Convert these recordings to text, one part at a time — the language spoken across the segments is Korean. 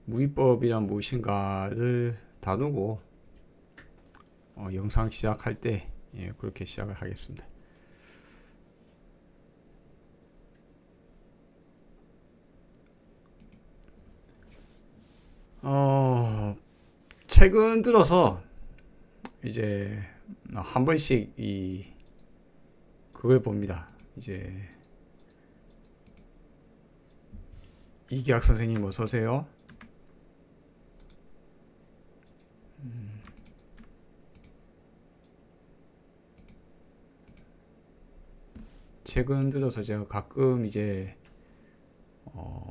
무위법이란 무엇인가를 다루고 영상 시작할 때 그렇게 시작을 하겠습니다. 최근 들어서 이제 한 번씩 그걸 봅니다. 이제 이기학 선생님 어서 오세요. 최근 들어서 제가 가끔 이제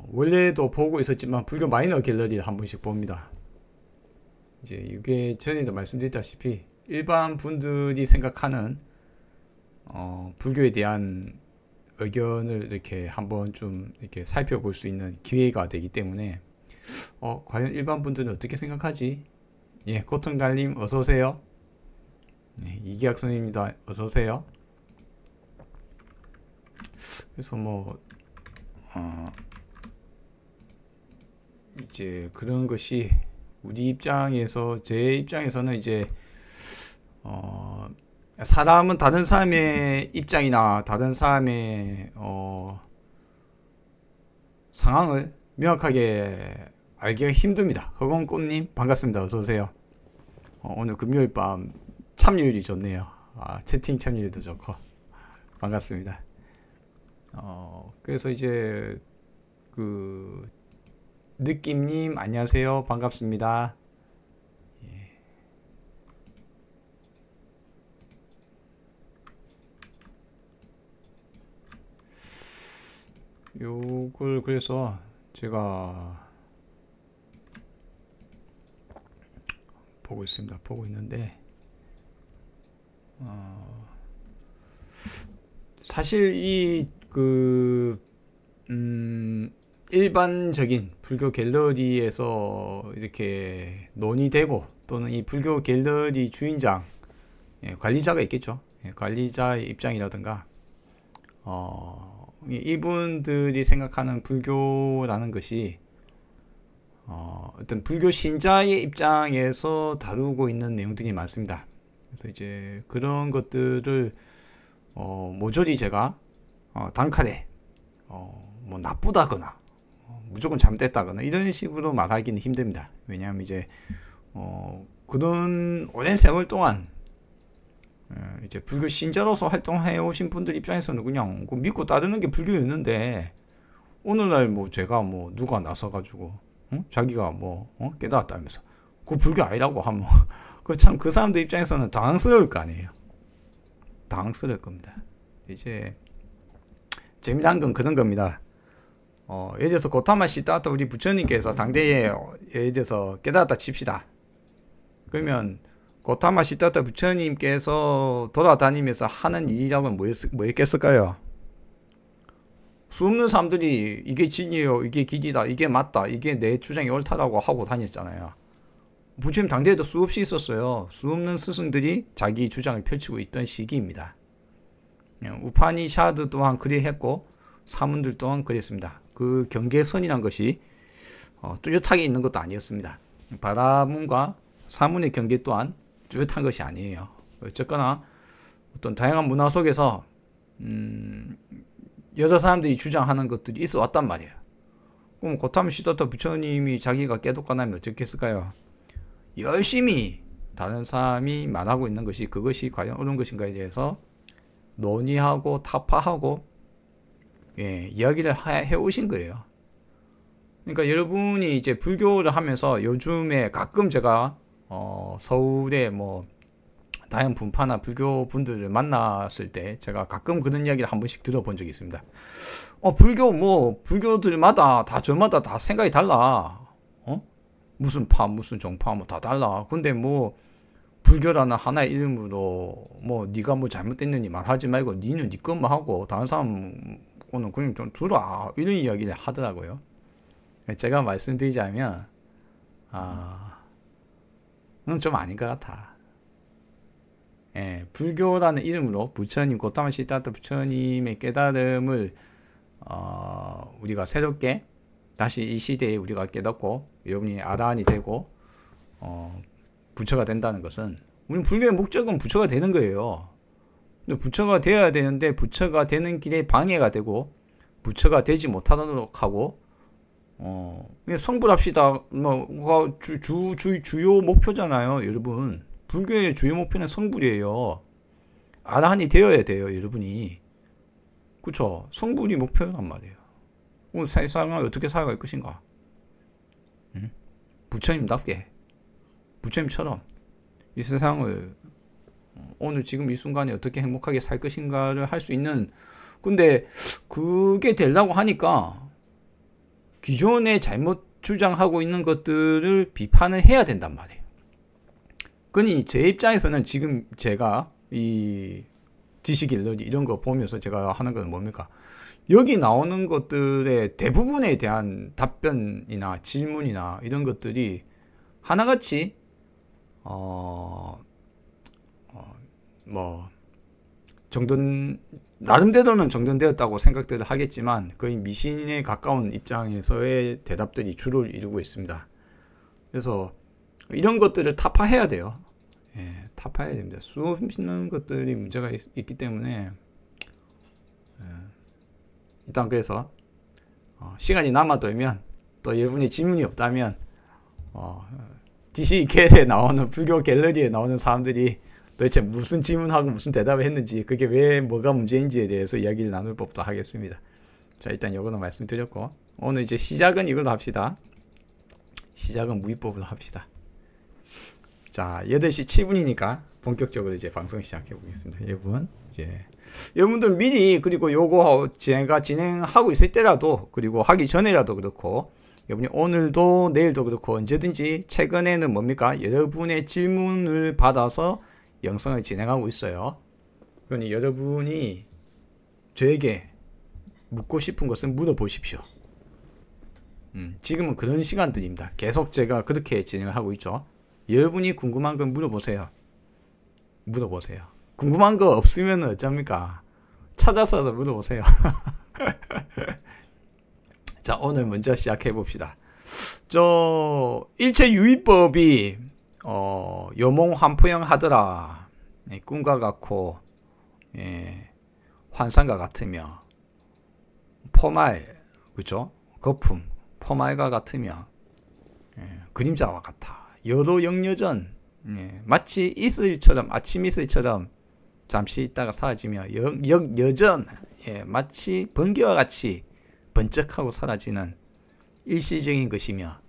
원래도 보고 있었지만 불교 마이너 갤러리를 한 번씩 봅니다. 이제 이게 전에도 말씀드렸다시피 일반 분들이 생각하는 불교에 대한 의견을 이렇게 한번 좀 이렇게 살펴볼 수 있는 기회가 되기 때문에 과연 일반 분들은 어떻게 생각하지? 예, 코튼갈님 어서 오세요. 네, 이기학 선생님입니다. 어서 오세요. 그래서 이제 그런 것이 우리 입장에서 제 입장에서는 이제 사람은 다른 사람의 입장이나 다른 사람의 상황을 명확하게 알기가 힘듭니다. 허건꽃님 반갑습니다. 어서 오세요. 오늘 금요일 밤 참여율이 좋네요. 채팅 참여율도 좋고 반갑습니다. 그래서 이제 그 느낌님 안녕하세요. 반갑습니다. 요걸 그래서 제가 보고 있습니다. 보고 있는데 사실 일반적인 불교 갤러리에서 이렇게 논의되고 또는 이 불교 갤러리 주인장 관리자가 있겠죠. 관리자의 입장이라든가 이분들이 생각하는 불교라는 것이 어떤 불교 신자의 입장에서 다루고 있는 내용들이 많습니다. 그래서 이제 그런 것들을 모조리 제가 단칼에 뭐 나쁘다거나 무조건 잘못됐다거나 이런 식으로 말하기는 힘듭니다. 왜냐하면 이제 그런 오랜 세월 동안 이제 불교 신자로서 활동해 오신 분들 입장에서는 그냥 믿고 따르는 게 불교였는데 오늘날 뭐 제가 뭐 누가 나서 가지고 자기가 뭐 깨달았다면서 그 불교 아니라고 하면 그 참 그 사람들 입장에서는 당황스러울 거 아니에요. 당황스러울 겁니다. 이제 재미난 건 그런 겁니다. 예를 들어서 고타마 시다타 우리 부처님께서 당대에 예를 들어서 깨달았다 칩시다. 그러면 고타마 시다타 부처님께서 돌아다니면서 하는 일이라고는 뭐였겠을까요? 수없는 사람들이 이게 진리요, 이게 길이다, 이게 맞다, 이게 내 주장이 옳다라고 하고 다녔잖아요. 부처님 당대에도 수없이 있었어요. 수없는 스승들이 자기 주장을 펼치고 있던 시기입니다. 우파니샤드 또한 그리했고 사문들 또한 그랬습니다. 그 경계선이란 것이 뚜렷하게 있는 것도 아니었습니다. 바라문과 사문의 경계 또한 뚜렷한 것이 아니에요. 어쨌거나 어떤 다양한 문화 속에서 여러 사람들이 주장하는 것들이 있어 왔단 말이에요. 그럼 고타마 시다타 부처님이 자기가 깨닫고 나면 어떻겠을까요? 열심히 다른 사람이 말하고 있는 것이 그것이 과연 옳은 것인가에 대해서 논의하고 타파하고 이야기를 해오신 거예요. 그러니까 여러분이 이제 불교를 하면서 요즘에 가끔 제가 서울에 뭐 다양한 분파나 불교 분들을 만났을 때 제가 가끔 그런 이야기를 한 번씩 들어본 적이 있습니다. 불교들마다 다 저마다 다 생각이 달라. 무슨 파 무슨 종파 뭐 다 달라. 근데 뭐 불교라는 하나의 이름으로 뭐 네가 뭐 잘못됐느니 말하지 말고 니는 네 것만 하고 다른 사람 거는 그냥 좀 두라 이런 이야기를 하더라고요. 제가 말씀드리자면 그건 좀 아닌 것 같아. 불교라는 이름으로 부처님 고타마 시다타 부처님의 깨달음을 우리가 새롭게 다시 이 시대에 우리가 깨닫고 여러분이 아라한이 되고 부처가 된다는 것은, 우리 불교의 목적은 부처가 되는 거예요. 근데 부처가 되어야 되는데 부처가 되는 길에 방해가 되고 부처가 되지 못하도록 하고 그냥 성불합시다. 뭐 주요 목표잖아요, 여러분. 불교의 주요 목표는 성불이에요. 아라한이 되어야 돼요, 여러분이. 그쵸? 성불이 목표란 말이에요. 오늘 세상을 어떻게 살아갈 것인가? 응? 부처님답게, 부처님처럼 이 세상을 오늘 지금 이 순간에 어떻게 행복하게 살 것인가를 할 수 있는, 근데 그게 되려고 하니까 기존에 잘못 주장하고 있는 것들을 비판을 해야 된단 말이에요. 그러니 제 입장에서는 지금 제가 이 지식일러리 이런 거 보면서 제가 하는 건 뭡니까? 여기 나오는 것들의 대부분에 대한 답변이나 질문이나 이런 것들이 하나같이 뭐 나름대로는 정돈되었다고 생각들을 하겠지만 거의 미신에 가까운 입장에서의 대답들이 주를 이루고 있습니다. 그래서 이런 것들을 타파해야 돼요. 예, 타파해야 됩니다. 수없는 것들이 문제가 있기 때문에 일단 그래서 시간이 남아돌면, 또 여러분이 질문이 없다면 지식계에 나오는 불교 갤러리에 나오는 사람들이 도대체 무슨 질문하고 무슨 대답을 했는지, 그게 왜 뭐가 문제인지에 대해서 이야기를 나눌 법도 하겠습니다. 자, 일단 이거는 말씀드렸고, 오늘 이제 시작은 이걸로 합시다. 시작은 무위법으로 합시다. 자, 8시 7분이니까 본격적으로 이제 방송 시작해 보겠습니다. 여러분, 여러분들 미리, 그리고 요거 제가 진행하고 있을 때라도, 그리고 하기 전에라도 그렇고, 여러분이 오늘도 내일도 그렇고 언제든지, 최근에는 뭡니까? 여러분의 질문을 받아서 영상을 진행하고 있어요. 그러니 여러분이 저에게 묻고 싶은 것은 물어보십시오. 지금은 그런 시간들입니다. 계속 제가 그렇게 진행을 하고 있죠. 여러분이 궁금한 건 물어보세요. 궁금한 거 없으면 어쩝니까? 찾아서 물어보세요. 자, 오늘 먼저 시작해 봅시다. 일체유의법이 요몽환포영 하더라. 꿈과 같고 환상과 같으며, 포말, 그죠? 거품, 포말과 같으며, 그림자와 같아. 여로 영여전, 마치 이슬처럼, 아침 이슬처럼 잠시 있다가 사라지며, 여전, 마치 번개와 같이 번쩍하고 사라지는 일시적인 것이며,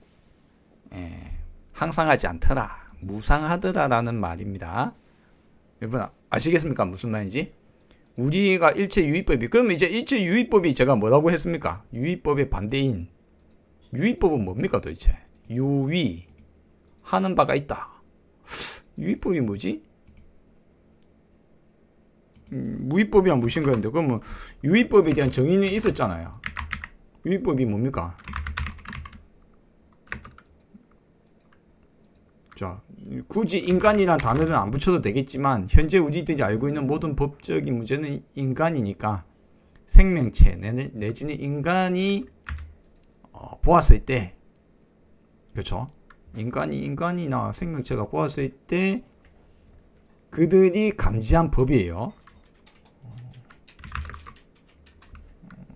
항상하지 않더라, 무상하더라라는 말입니다. 여러분 아시겠습니까? 무슨 말인지? 우리가 일체유의법이, 그러면 이제 일체유의법이 제가 뭐라고 했습니까? 유의법의 반대인 유의법은 뭡니까 도대체? 유의, 하는 바가 있다. 유의법이 뭐지? 무의법이랑 무신 거였는데, 그러면 유의법에 대한 정의는 있었잖아요. 유의법이 뭡니까? 자, 굳이 인간이란 단어는 안 붙여도 되겠지만, 현재 우리들이 알고 있는 모든 법적인 문제는 인간이니까, 생명체 내지는 인간이 보았을 때, 그렇죠? 인간이나 생명체가 보았을 때 그들이 감지한 법이에요.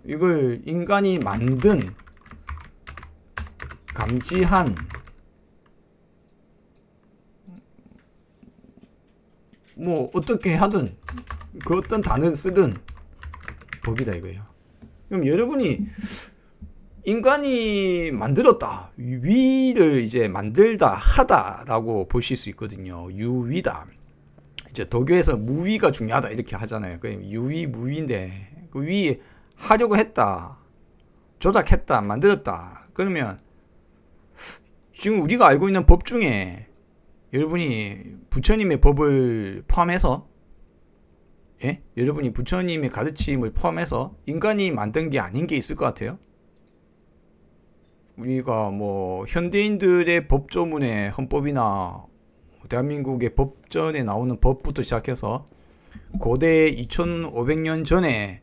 이걸 인간이 만든, 감지한, 뭐 어떻게 하든 그 어떤 단어를 쓰든 법이다 이거예요. 그럼 여러분이 인간이 만들었다, 위를 이제 만들다, 하다라고 보실 수 있거든요. 유위다. 이제 도교에서 무위가 중요하다 이렇게 하잖아요. 그 유위, 무위인데 그 위 하려고 했다, 조작했다, 만들었다. 그러면 지금 우리가 알고 있는 법 중에 여러분이 부처님의 법을 포함해서, 여러분이 부처님의 가르침을 포함해서 인간이 만든 게 아닌 게 있을 것 같아요? 우리가 뭐 현대인들의 법조문에, 헌법이나 대한민국의 법전에 나오는 법부터 시작해서 고대 2500년 전에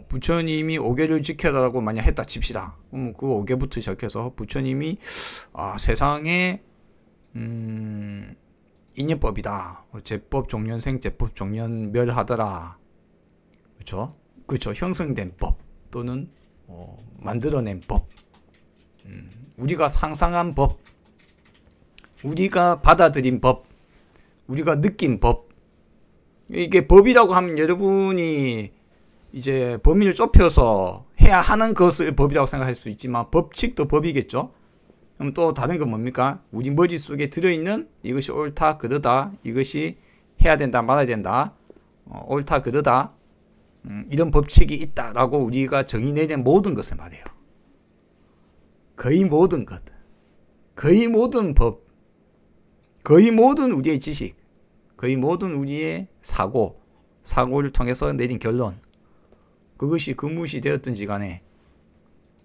부처님이 5계를 지켜라고 만약 했다 칩시다. 그럼 그 5계부터 시작해서 부처님이 세상에 인예법이다. 제법 종년생 제법 종년멸하더라. 그렇죠? 그렇죠. 형성된 법 또는 만들어낸 법, 우리가 상상한 법, 우리가 받아들인 법, 우리가 느낀 법. 이게 법이라고 하면 여러분이 이제 범위를 좁혀서 해야 하는 것을 법이라고 생각할 수 있지만 법칙도 법이겠죠. 그럼 또 다른 건 뭡니까? 우리 머릿속에 들어있는 이것이 옳다 그르다, 이것이 해야 된다 말아야 된다, 옳다 그르다, 이런 법칙이 있다라고 우리가 정의 내린 모든 것을 말해요. 거의 모든 것, 거의 모든 법, 거의 모든 우리의 지식, 거의 모든 우리의 사고를 통해서 내린 결론, 그것이 그 무엇이 되었든지 간에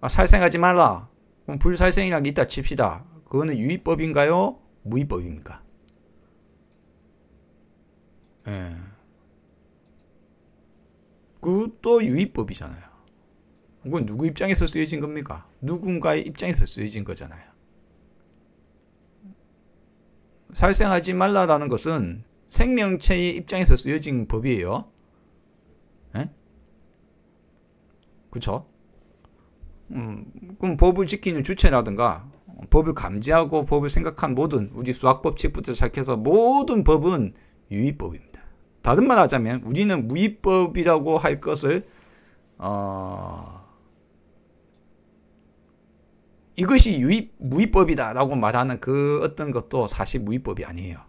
살생하지 말라. 그럼 불살생이라는 게 있다 칩시다. 그거는 유의법인가요? 무의법입니까? 예. 그것도 유의법이잖아요. 그건 누구 입장에서 쓰여진 겁니까? 누군가의 입장에서 쓰여진 거잖아요. 살생하지 말라라는 것은 생명체의 입장에서 쓰여진 법이에요. 예? 그쵸? 그럼 법을 지키는 주체라든가 법을 감지하고 법을 생각한 모든 우리 수학법칙부터 시작해서 모든 법은 유의법입니다. 다른 말 하자면 우리는 무의법이라고 할 것을 이것이 무의법이다 라고 말하는 그 어떤 것도 사실 무의법이 아니에요.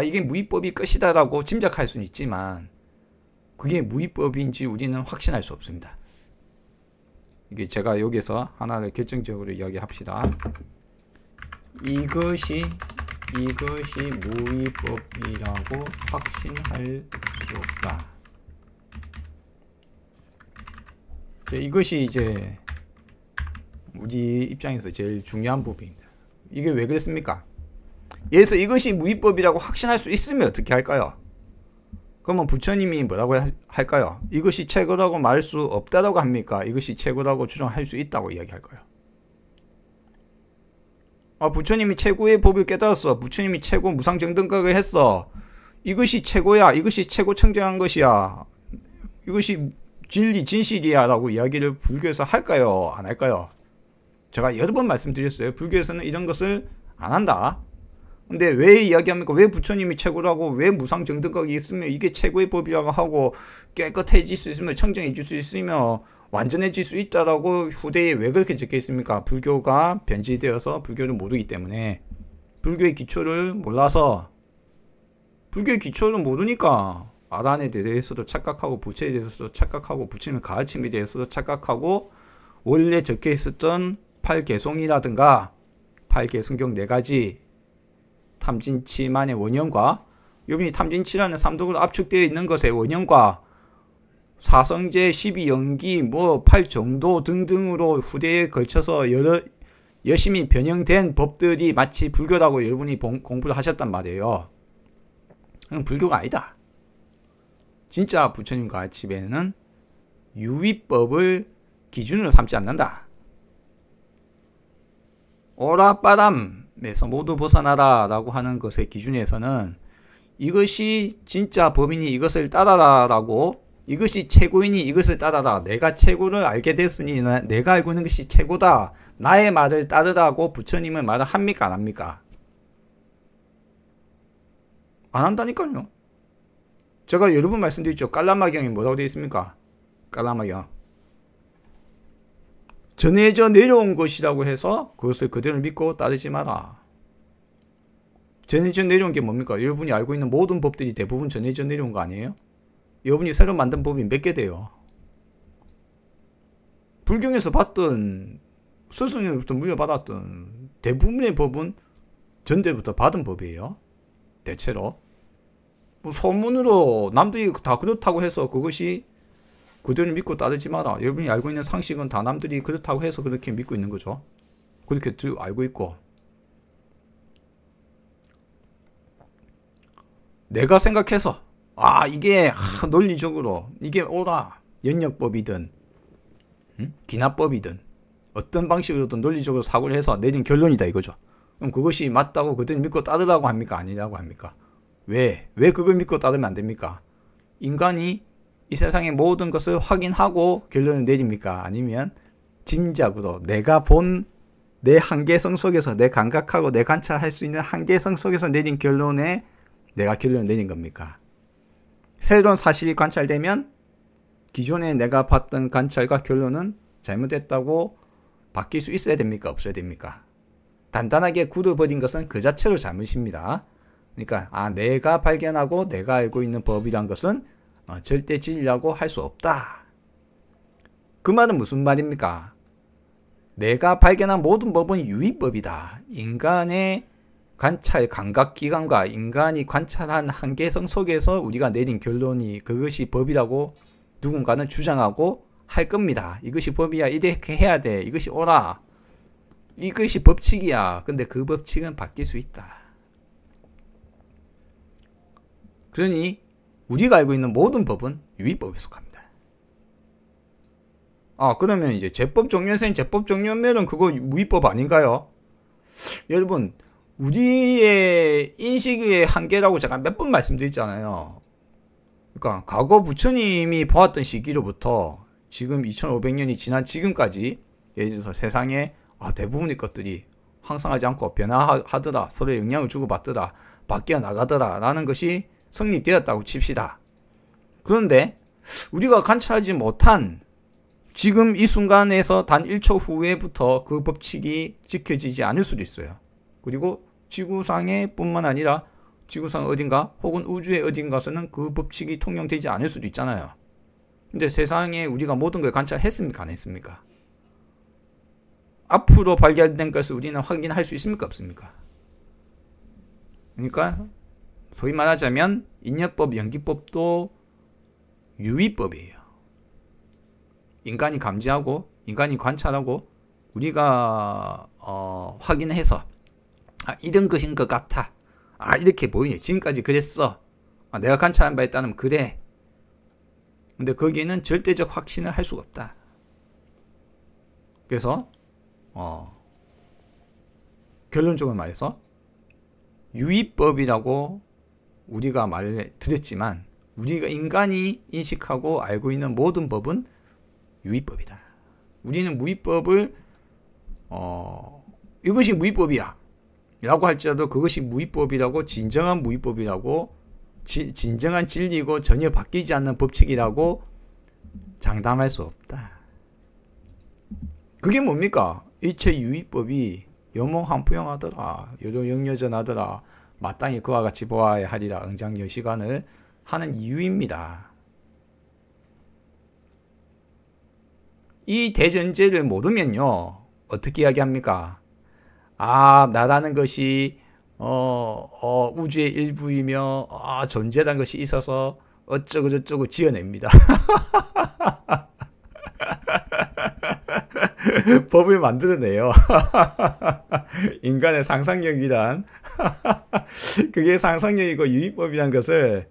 이게 무의법이 끝이다 라고 짐작할 수는 있지만 그게 무의법인지 우리는 확신할 수 없습니다. 이게 제가 여기서 하나를 결정적으로 이야기합시다. 이것이 무의법이라고 확신할 수 없다. 이것이 이제 우리 입장에서 제일 중요한 부분입니다. 이게 왜 그랬습니까? 예를 이것이 무의법이라고 확신할 수 있으면 어떻게 할까요? 그러면 부처님이 뭐라고 할까요? 이것이 최고라고 말할 수 없다라고 합니까? 이것이 최고라고 주장할 수 있다고 이야기할까요? 부처님이 최고의 법을 깨달았어. 부처님이 최고 무상정등각을 했어. 이것이 최고야. 이것이 최고 청정한 것이야. 이것이 진리 진실이야 라고 이야기를 불교에서 할까요? 안 할까요? 제가 여러 번 말씀드렸어요. 불교에서는 이런 것을 안 한다. 근데 왜 이야기합니까? 왜 부처님이 최고라고, 왜 무상정등각이 있으면 이게 최고의 법이라고 하고 깨끗해질 수 있으면, 청정해질 수 있으면 완전해질 수 있다라고 후대에 왜 그렇게 적혀 있습니까? 불교가 변질되어서 불교를 모르기 때문에, 불교의 기초를 몰라서, 불교의 기초를 모르니까 아란에 대해서도 착각하고 부처에 대해서도 착각하고 부처님의 가르침에 대해서도 착각하고 원래 적혀 있었던 팔개송이라든가 팔개송경 4가지 탐진치만의 원형과 여러분이 탐진치라는 삼독으로 압축되어 있는 것의 원형과 사성제, 12연기, 8정도 등등으로 후대에 걸쳐서 열심히 변형된 법들이 마치 불교라고 여러분이 공부를 하셨단 말이에요. 그건 불교가 아니다. 진짜 부처님 가르침에는 유의법을 기준으로 삼지 않는다. 오라바람에서 모두 벗어나라 라고 하는 것의 기준에서는 이것이 진짜 법이니 이것을 따라라 라고, 이것이 최고이니 이것을 따라라, 내가 최고를 알게 됐으니 내가 알고 있는 것이 최고다, 나의 말을 따르라고 부처님은 말을 합니까 안 합니까? 안 한다니까요. 제가 여러 번 말씀드렸죠. 깔라마경이 뭐라고 되어 있습니까? 깔라마경, 전해져 내려온 것이라고 해서 그것을 그대로 믿고 따르지 마라. 전해져 내려온 게 뭡니까? 여러분이 알고 있는 모든 법들이 대부분 전해져 내려온 거 아니에요? 여러분이 새로 만든 법이 몇 개 돼요? 불경에서 봤던, 스승으로부터 물려받았던 대부분의 법은 전대부터 받은 법이에요. 대체로. 소문으로 남들이 다 그렇다고 해서 그것이 그대로 믿고 따르지 마라. 여러분이 알고 있는 상식은 다 남들이 그렇다고 해서 그렇게 믿고 있는 거죠. 그렇게 알고 있고, 내가 생각해서 이게 논리적으로 이게 옳아. 영역법이든 기납법이든 어떤 방식으로든 논리적으로 사고를 해서 내린 결론이다 이거죠. 그럼 그것이 맞다고 그들이 믿고 따르라고 합니까? 아니라고 합니까? 왜 그걸 믿고 따르면 안 됩니까? 인간이 이 세상의 모든 것을 확인하고 결론을 내립니까? 아니면 짐작으로 내가 본 내 한계성 속에서 내 감각하고 내 관찰할 수 있는 한계성 속에서 내린 결론에 내가 결론을 내린 겁니까? 새로운 사실이 관찰되면 기존에 내가 봤던 관찰과 결론은 잘못됐다고 바뀔 수 있어야 됩니까? 없어야 됩니까? 단단하게 굳어버린 것은 그 자체로 잘못입니다. 그러니까 내가 발견하고 내가 알고 있는 법이란 것은 절대 진리라고 할 수 없다. 그 말은 무슨 말입니까? 내가 발견한 모든 법은 유의법이다. 인간의 관찰 감각기관과 인간이 관찰한 한계성 속에서 우리가 내린 결론이 그것이 법이라고 누군가는 주장하고 할 겁니다. 이것이 법이야. 이렇게 해야 돼. 이것이 옳아. 이것이 법칙이야. 근데 그 법칙은 바뀔 수 있다. 그러니 우리가 알고 있는 모든 법은 유의법에 속합니다. 그러면 이제 제법 종려선 제법 종려면은 그거 무위법 아닌가요? 여러분, 우리의 인식의 한계라고 제가 몇 번 말씀드렸잖아요. 그러니까 과거 부처님이 보았던 시기로부터 지금 2500년이 지난 지금까지 예를 들어서 세상에 대부분의 것들이 항상하지 않고 변화하더라, 서로에 영향을 주고받더라, 바뀌어 나가더라 라는 것이 성립되었다고 칩시다. 그런데 우리가 관찰하지 못한 지금 이 순간에서 단 1초 후에부터 그 법칙이 지켜지지 않을 수도 있어요. 그리고 지구상에 뿐만 아니라 지구상 어딘가 혹은 우주의 어딘가서는 그 법칙이 통용되지 않을 수도 있잖아요. 근데 세상에 우리가 모든 걸 관찰했습니까? 안 했습니까? 앞으로 발견된 것을 우리는 확인할 수 있습니까? 없습니까? 그러니까 소위 말하자면 인연법, 연기법도 유의법이에요. 인간이 감지하고 인간이 관찰하고 우리가 확인해서 이런 것인 것 같아. 이렇게 보이네. 지금까지 그랬어. 내가 관찰한 바에 따르면 그래. 근데 거기에는 절대적 확신을 할 수가 없다. 그래서 결론적으로 말해서 유의법이라고 우리가 말을 드렸지만 우리가 인간이 인식하고 알고 있는 모든 법은 유의법이다. 우리는 무의법을 이것이 무의법이야 라고 할지라도 그것이 무의법이라고 진정한 무의법이라고 진정한 진리고 전혀 바뀌지 않는 법칙이라고 장담할 수 없다. 그게 뭡니까? 일체 유의법이 여몽한푸영하더라. 요조영여전하더라. 마땅히 그와 같이 보아야 하리라. 응장여시간을 하는 이유입니다. 이 대전제를 모르면요 어떻게 이야기합니까? 나라는 것이 우주의 일부이며 존재라는 것이 있어서 어쩌고 저쩌고 지어냅니다. 법을 만들어내요. 인간의 상상력이란 그게 상상력이고 유의법이란 것을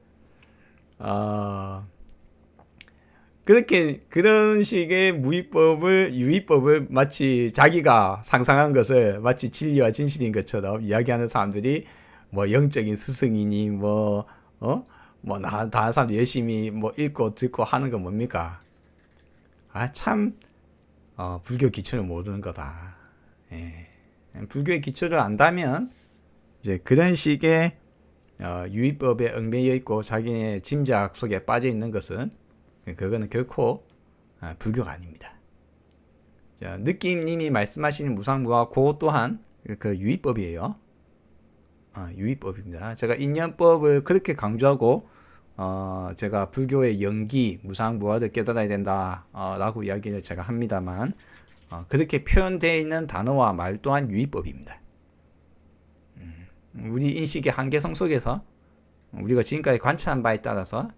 그런 식의 유의법을 마치 자기가 상상한 것을 마치 진리와 진실인 것처럼 이야기하는 사람들이 영적인 스승이니 다른 사람들 열심히 읽고 듣고 하는 건 뭡니까? 참 불교 기초를 모르는 거다. 예. 불교의 기초를 안다면 이제 그런 식의 유의법에 얽매여 있고 자기의 짐작 속에 빠져 있는 것은 그거는 결코 불교가 아닙니다. 느낌님이 말씀하시는 무상무화 그것 또한 그 유의법이에요. 유의법입니다. 제가 인연법을 그렇게 강조하고 제가 불교의 연기 무상무화를 깨달아야 된다 라고 이야기를 제가 합니다만 그렇게 표현되어 있는 단어와 말 또한 유의법입니다. 우리 인식의 한계성 속에서 우리가 지금까지 관찰한 바에 따라서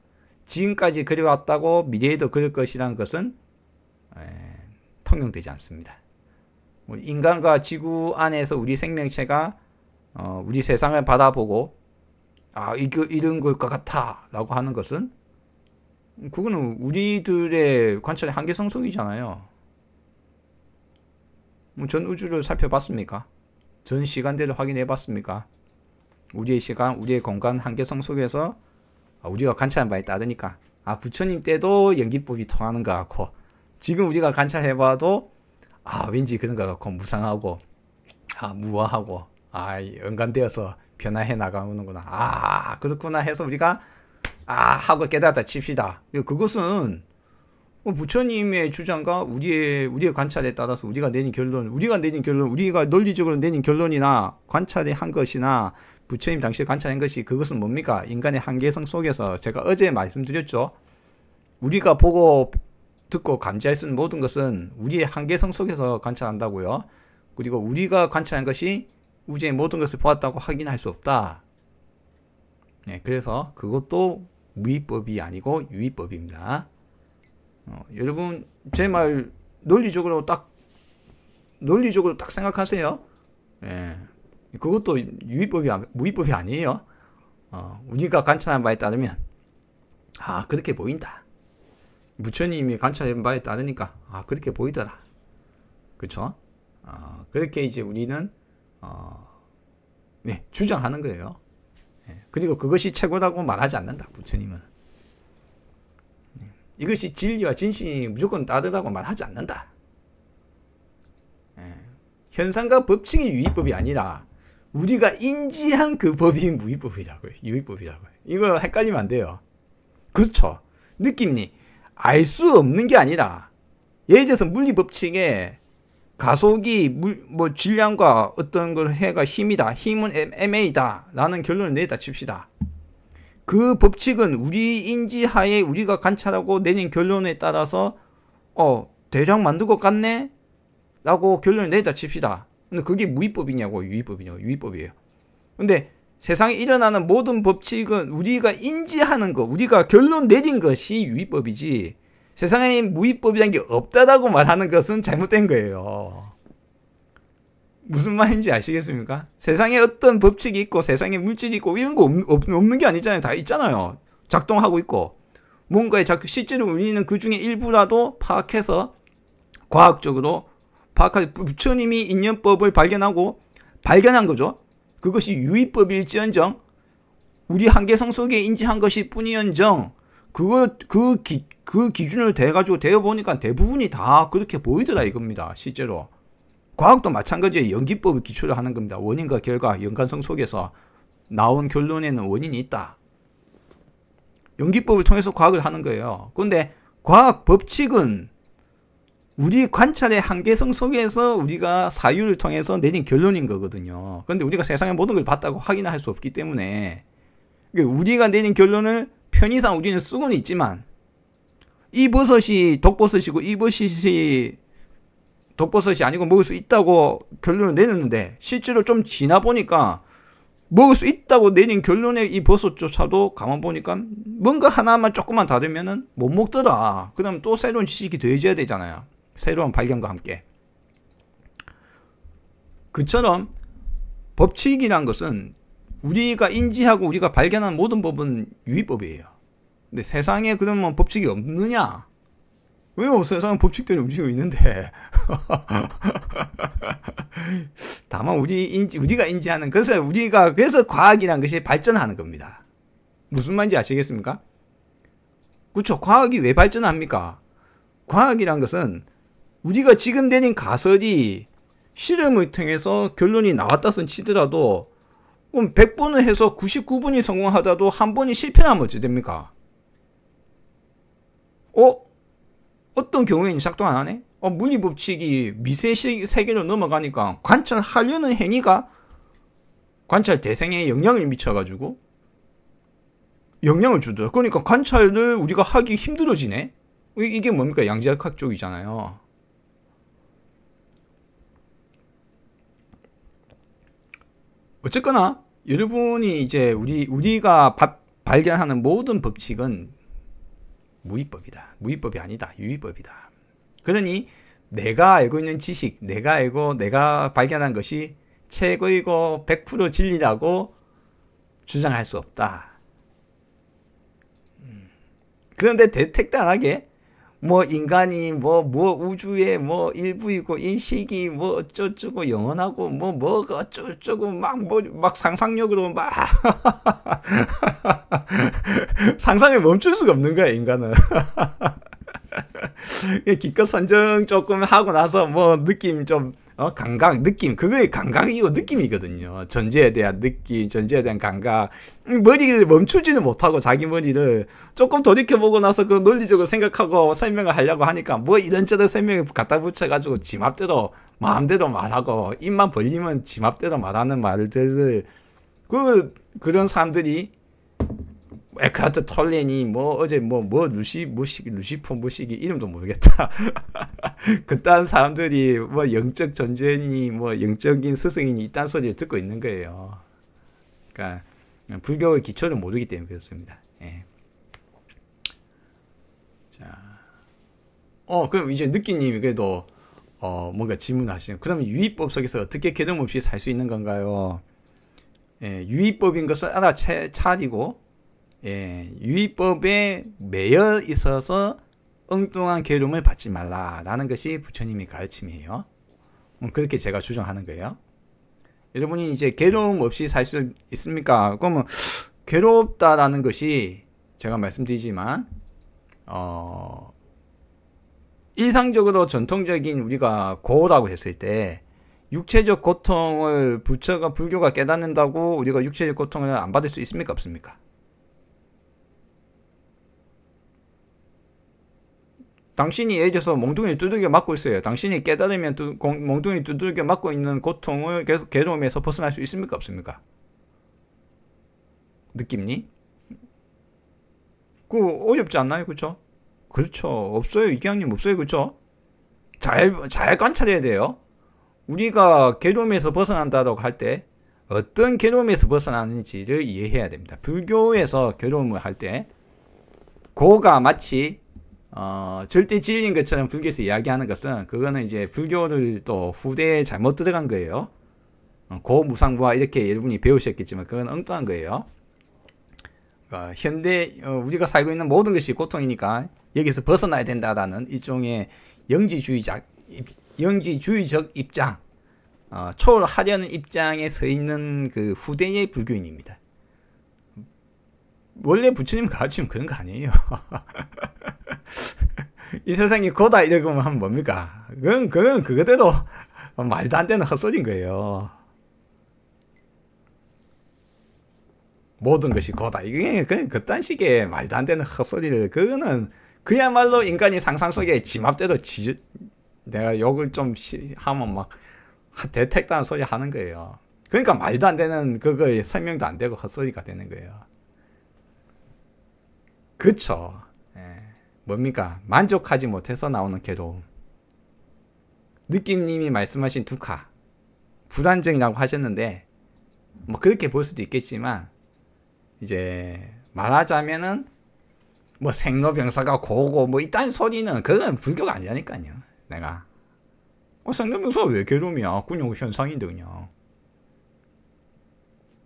지금까지 그려왔다고 미래에도 그릴 것이라는 것은 통용되지 않습니다. 인간과 지구 안에서 우리 생명체가 우리 세상을 바라보고 이거 이런 걸 것 같아라고 하는 것은 그거는 우리들의 관찰의 한계성 속이잖아요. 전 우주를 살펴봤습니까? 전 시간대를 확인해 봤습니까? 우리의 시간, 우리의 공간 한계성 속에서 우리가 관찰한 바에 따르니까 부처님 때도 연기법이 통하는 것 같고 지금 우리가 관찰해봐도 왠지 그런 것 같고 무상하고 무어하고 연관되어서 변화해 나가는구나. 그렇구나 해서 우리가 하고 깨달았다 칩시다. 그것은 부처님의 주장과 우리의 관찰에 따라서 우리가 논리적으로 내린 결론이나 관찰에 한 것이나 부처님 당시에 관찰한 것이 그것은 뭡니까? 인간의 한계성 속에서 제가 어제 말씀드렸죠. 우리가 보고 듣고 감지할 수 있는 모든 것은 우리의 한계성 속에서 관찰한다고요. 그리고 우리가 관찰한 것이 우주의 모든 것을 보았다고 확인할 수 없다. 그래서 그것도 무위법이 아니고 유위법입니다. 여러분 제 말 논리적으로 딱 생각하세요. 그것도 무위법이 아니에요. 우리가 관찰한 바에 따르면 그렇게 보인다. 부처님이 관찰한 바에 따르니까 그렇게 보이더라. 그렇죠? 그렇게 이제 우리는 주장하는 거예요. 그리고 그것이 최고라고 말하지 않는다. 부처님은 이것이 진리와 진실이 무조건 따르다고 말하지 않는다. 현상과 법칙이 유의법이 아니라 우리가 인지한 그 법이 무의법이라고요. 유의법이라고요. 이거 헷갈리면 안 돼요. 그렇죠. 느낌이 알 수 없는 게 아니라 예를 들어서 물리법칙에 가속이 질량과 어떤 걸 해가 힘이다. 힘은 ma다. 라는 결론을 내다 칩시다. 그 법칙은 우리 인지하에 우리가 관찰하고 내린 결론에 따라서 대략 만든 것 같네? 라고 결론을 내다 칩시다. 근데 그게 무위법이냐고 유위법이냐고 유위법이에요. 근데 세상에 일어나는 모든 법칙은 우리가 인지하는 거, 우리가 결론 내린 것이 유위법이지 세상에 무위법이라는 게 없다라고 말하는 것은 잘못된 거예요. 무슨 말인지 아시겠습니까? 세상에 어떤 법칙이 있고 세상에 물질이 있고 이런 거 없는 게 아니잖아요. 다 있잖아요. 작동하고 있고 뭔가에 실제로 우리는 그 중에 일부라도 파악해서 과학적으로 부처님이 인연법을 발견한 거죠. 그것이 유의법일지언정 우리 한계성 속에 인지한 것이 뿐이언정 그 기준을 대가지고 되어보니까 대부분이 다 그렇게 보이더라 이겁니다. 실제로 과학도 마찬가지예요. 연기법을 기초로 하는 겁니다. 원인과 결과, 연관성 속에서 나온 결론에는 원인이 있다. 연기법을 통해서 과학을 하는 거예요. 그런데 과학 법칙은 우리 관찰의 한계성 속에서 우리가 사유를 통해서 내린 결론인 거거든요. 그런데 우리가 세상의 모든 걸 봤다고 확인할 수 없기 때문에 우리가 내린 결론을 편의상 우리는 쓰고는 있지만 이 버섯이 독버섯이고 이 버섯이 독버섯이 아니고 먹을 수 있다고 결론을 내렸는데 실제로 좀 지나 보니까 먹을 수 있다고 내린 결론의 이 버섯조차도 가만 보니까 뭔가 하나만 조금만 다르면은 못 먹더라. 그럼 또 새로운 지식이 더해져야 되잖아요. 새로운 발견과 함께. 그처럼 법칙이란 것은 우리가 인지하고 우리가 발견한 모든 법은 유의법이에요. 근데 세상에 그러면 법칙이 없느냐? 왜요? 세상에 법칙들이 움직이고 있는데. 다만 우리가 인지하는 그래서 과학이란 것이 발전하는 겁니다. 무슨 말인지 아시겠습니까? 그렇죠. 과학이 왜 발전합니까? 과학이란 것은 우리가 지금 내린 가설이 실험을 통해서 결론이 나왔다 손 치더라도 100번을 해서 99번이 성공하다도 한 번이 실패하면 어찌 됩니까? 어떤 경우에는 작동 안 하네? 물리법칙이 미세 세계로 넘어가니까 관찰하려는 행위가 관찰 대상에 영향을 미쳐가지고 영향을 주더라. 그러니까 관찰을 우리가 하기 힘들어지네? 이게 뭡니까? 양자역학 쪽이잖아요. 어쨌거나 여러분이 이제 우리가 발견하는 모든 법칙은 무위법이다. 무위법이 아니다. 유위법이다. 그러니 내가 알고 있는 지식, 내가 발견한 것이 최고이고 100% 진리라고 주장할 수 없다. 그런데 대택단하게 뭐 인간이 뭐 우주의 뭐 일부이고 인식이 뭐 어쩌고 영원하고 뭐가 어쩌고 막 상상력으로 막 상상을 멈출 수가 없는 거야, 인간은. 기껏 선정 조금 하고 나서 뭐 느낌 좀 감각, 느낌, 그거의 감각이고 느낌이거든요. 전제에 대한 느낌, 전제에 대한 감각. 머리를 멈추지는 못하고 자기 머리를 조금 돌이켜보고 나서 그 논리적으로 생각하고 설명을 하려고 하니까 뭐 이런저런 설명을 갖다 붙여가지고 지 맘대로 마음대로 말하고 입만 벌리면 지 맘대로 말하는 말들을 그런 사람들이 에크하트 톨레니 뭐 어제 루시포 뭐시기 이름도 모르겠다. 그딴 사람들이 뭐 영적 존재니 뭐 영적인 스승이니 이딴 소리를 듣고 있는 거예요. 그러니까 불교의 기초를 모르기 때문에 그렇습니다. 예. 자, 그럼 이제 느끼님이 그래도 뭔가 질문하시는. 그러면 유의법 속에서 어떻게 괴로움 없이 살 수 있는 건가요? 예, 유의법인 것을 알아차리고. 예, 유의법에 매여 있어서 엉뚱한 괴로움을 받지 말라라는 것이 부처님의 가르침이에요. 그렇게 제가 주장하는 거예요. 여러분이 이제 괴로움 없이 살 수 있습니까? 그러면 괴롭다라는 것이 제가 말씀드리지만 일상적으로 전통적인 우리가 고라고 했을 때 육체적 고통을 불교가 깨닫는다고 우리가 육체적 고통을 안 받을 수 있습니까? 없습니까? 당신이 예를 들어서 몽둥이 두들겨 맞고 있어요. 당신이 깨달으면 몽둥이 두들겨 맞고 있는 고통을 계속 괴로움에서 벗어날 수 있습니까? 없습니까? 느낌니? 어렵지 않나요? 그렇죠? 그렇죠. 없어요. 이기양님 없어요. 그렇죠? 잘 관찰해야 돼요. 우리가 괴로움에서 벗어난다고 할 때 어떤 괴로움에서 벗어나는지를 이해해야 됩니다. 불교에서 괴로움을 할 때 고가 마치 절대 진리인 것처럼 불교에서 이야기하는 것은 그거는 이제 불교를 또 후대에 잘못 들어간 거예요. 고무상부와 이렇게 여러분이 배우셨겠지만 그건 엉뚱한 거예요. 현대 우리가 살고 있는 모든 것이 고통이니까 여기서 벗어나야 된다라는 일종의 영지주의적 입장, 초월하려는 입장에 서 있는 그 후대의 불교인입니다. 원래 부처님 가르치면 그런 거 아니에요. 이 세상이 고다 이러고 하면 뭡니까? 그건 그거대로 말도 안 되는 헛소리인 거예요. 모든 것이 고다. 이게 그냥 그딴 식의 말도 안 되는 헛소리를, 그거는 그야말로 인간이 상상 속에 지 맘대로 내가 욕을 좀 하면 막 대택다는 소리 하는 거예요. 그러니까 말도 안 되는 그거에 설명도 안 되고 헛소리가 되는 거예요. 그쵸. 뭡니까? 만족하지 못해서 나오는 괴로움. 느낌님이 말씀하신 두카, 불안정이라고 하셨는데 뭐 그렇게 볼 수도 있겠지만 이제 말하자면은 뭐 생로병사가 고고 뭐 이딴 소리는 그건 불교가 아니라니까요. 내가 생로병사가 왜 괴로움이야? 그냥 현상인데 그냥.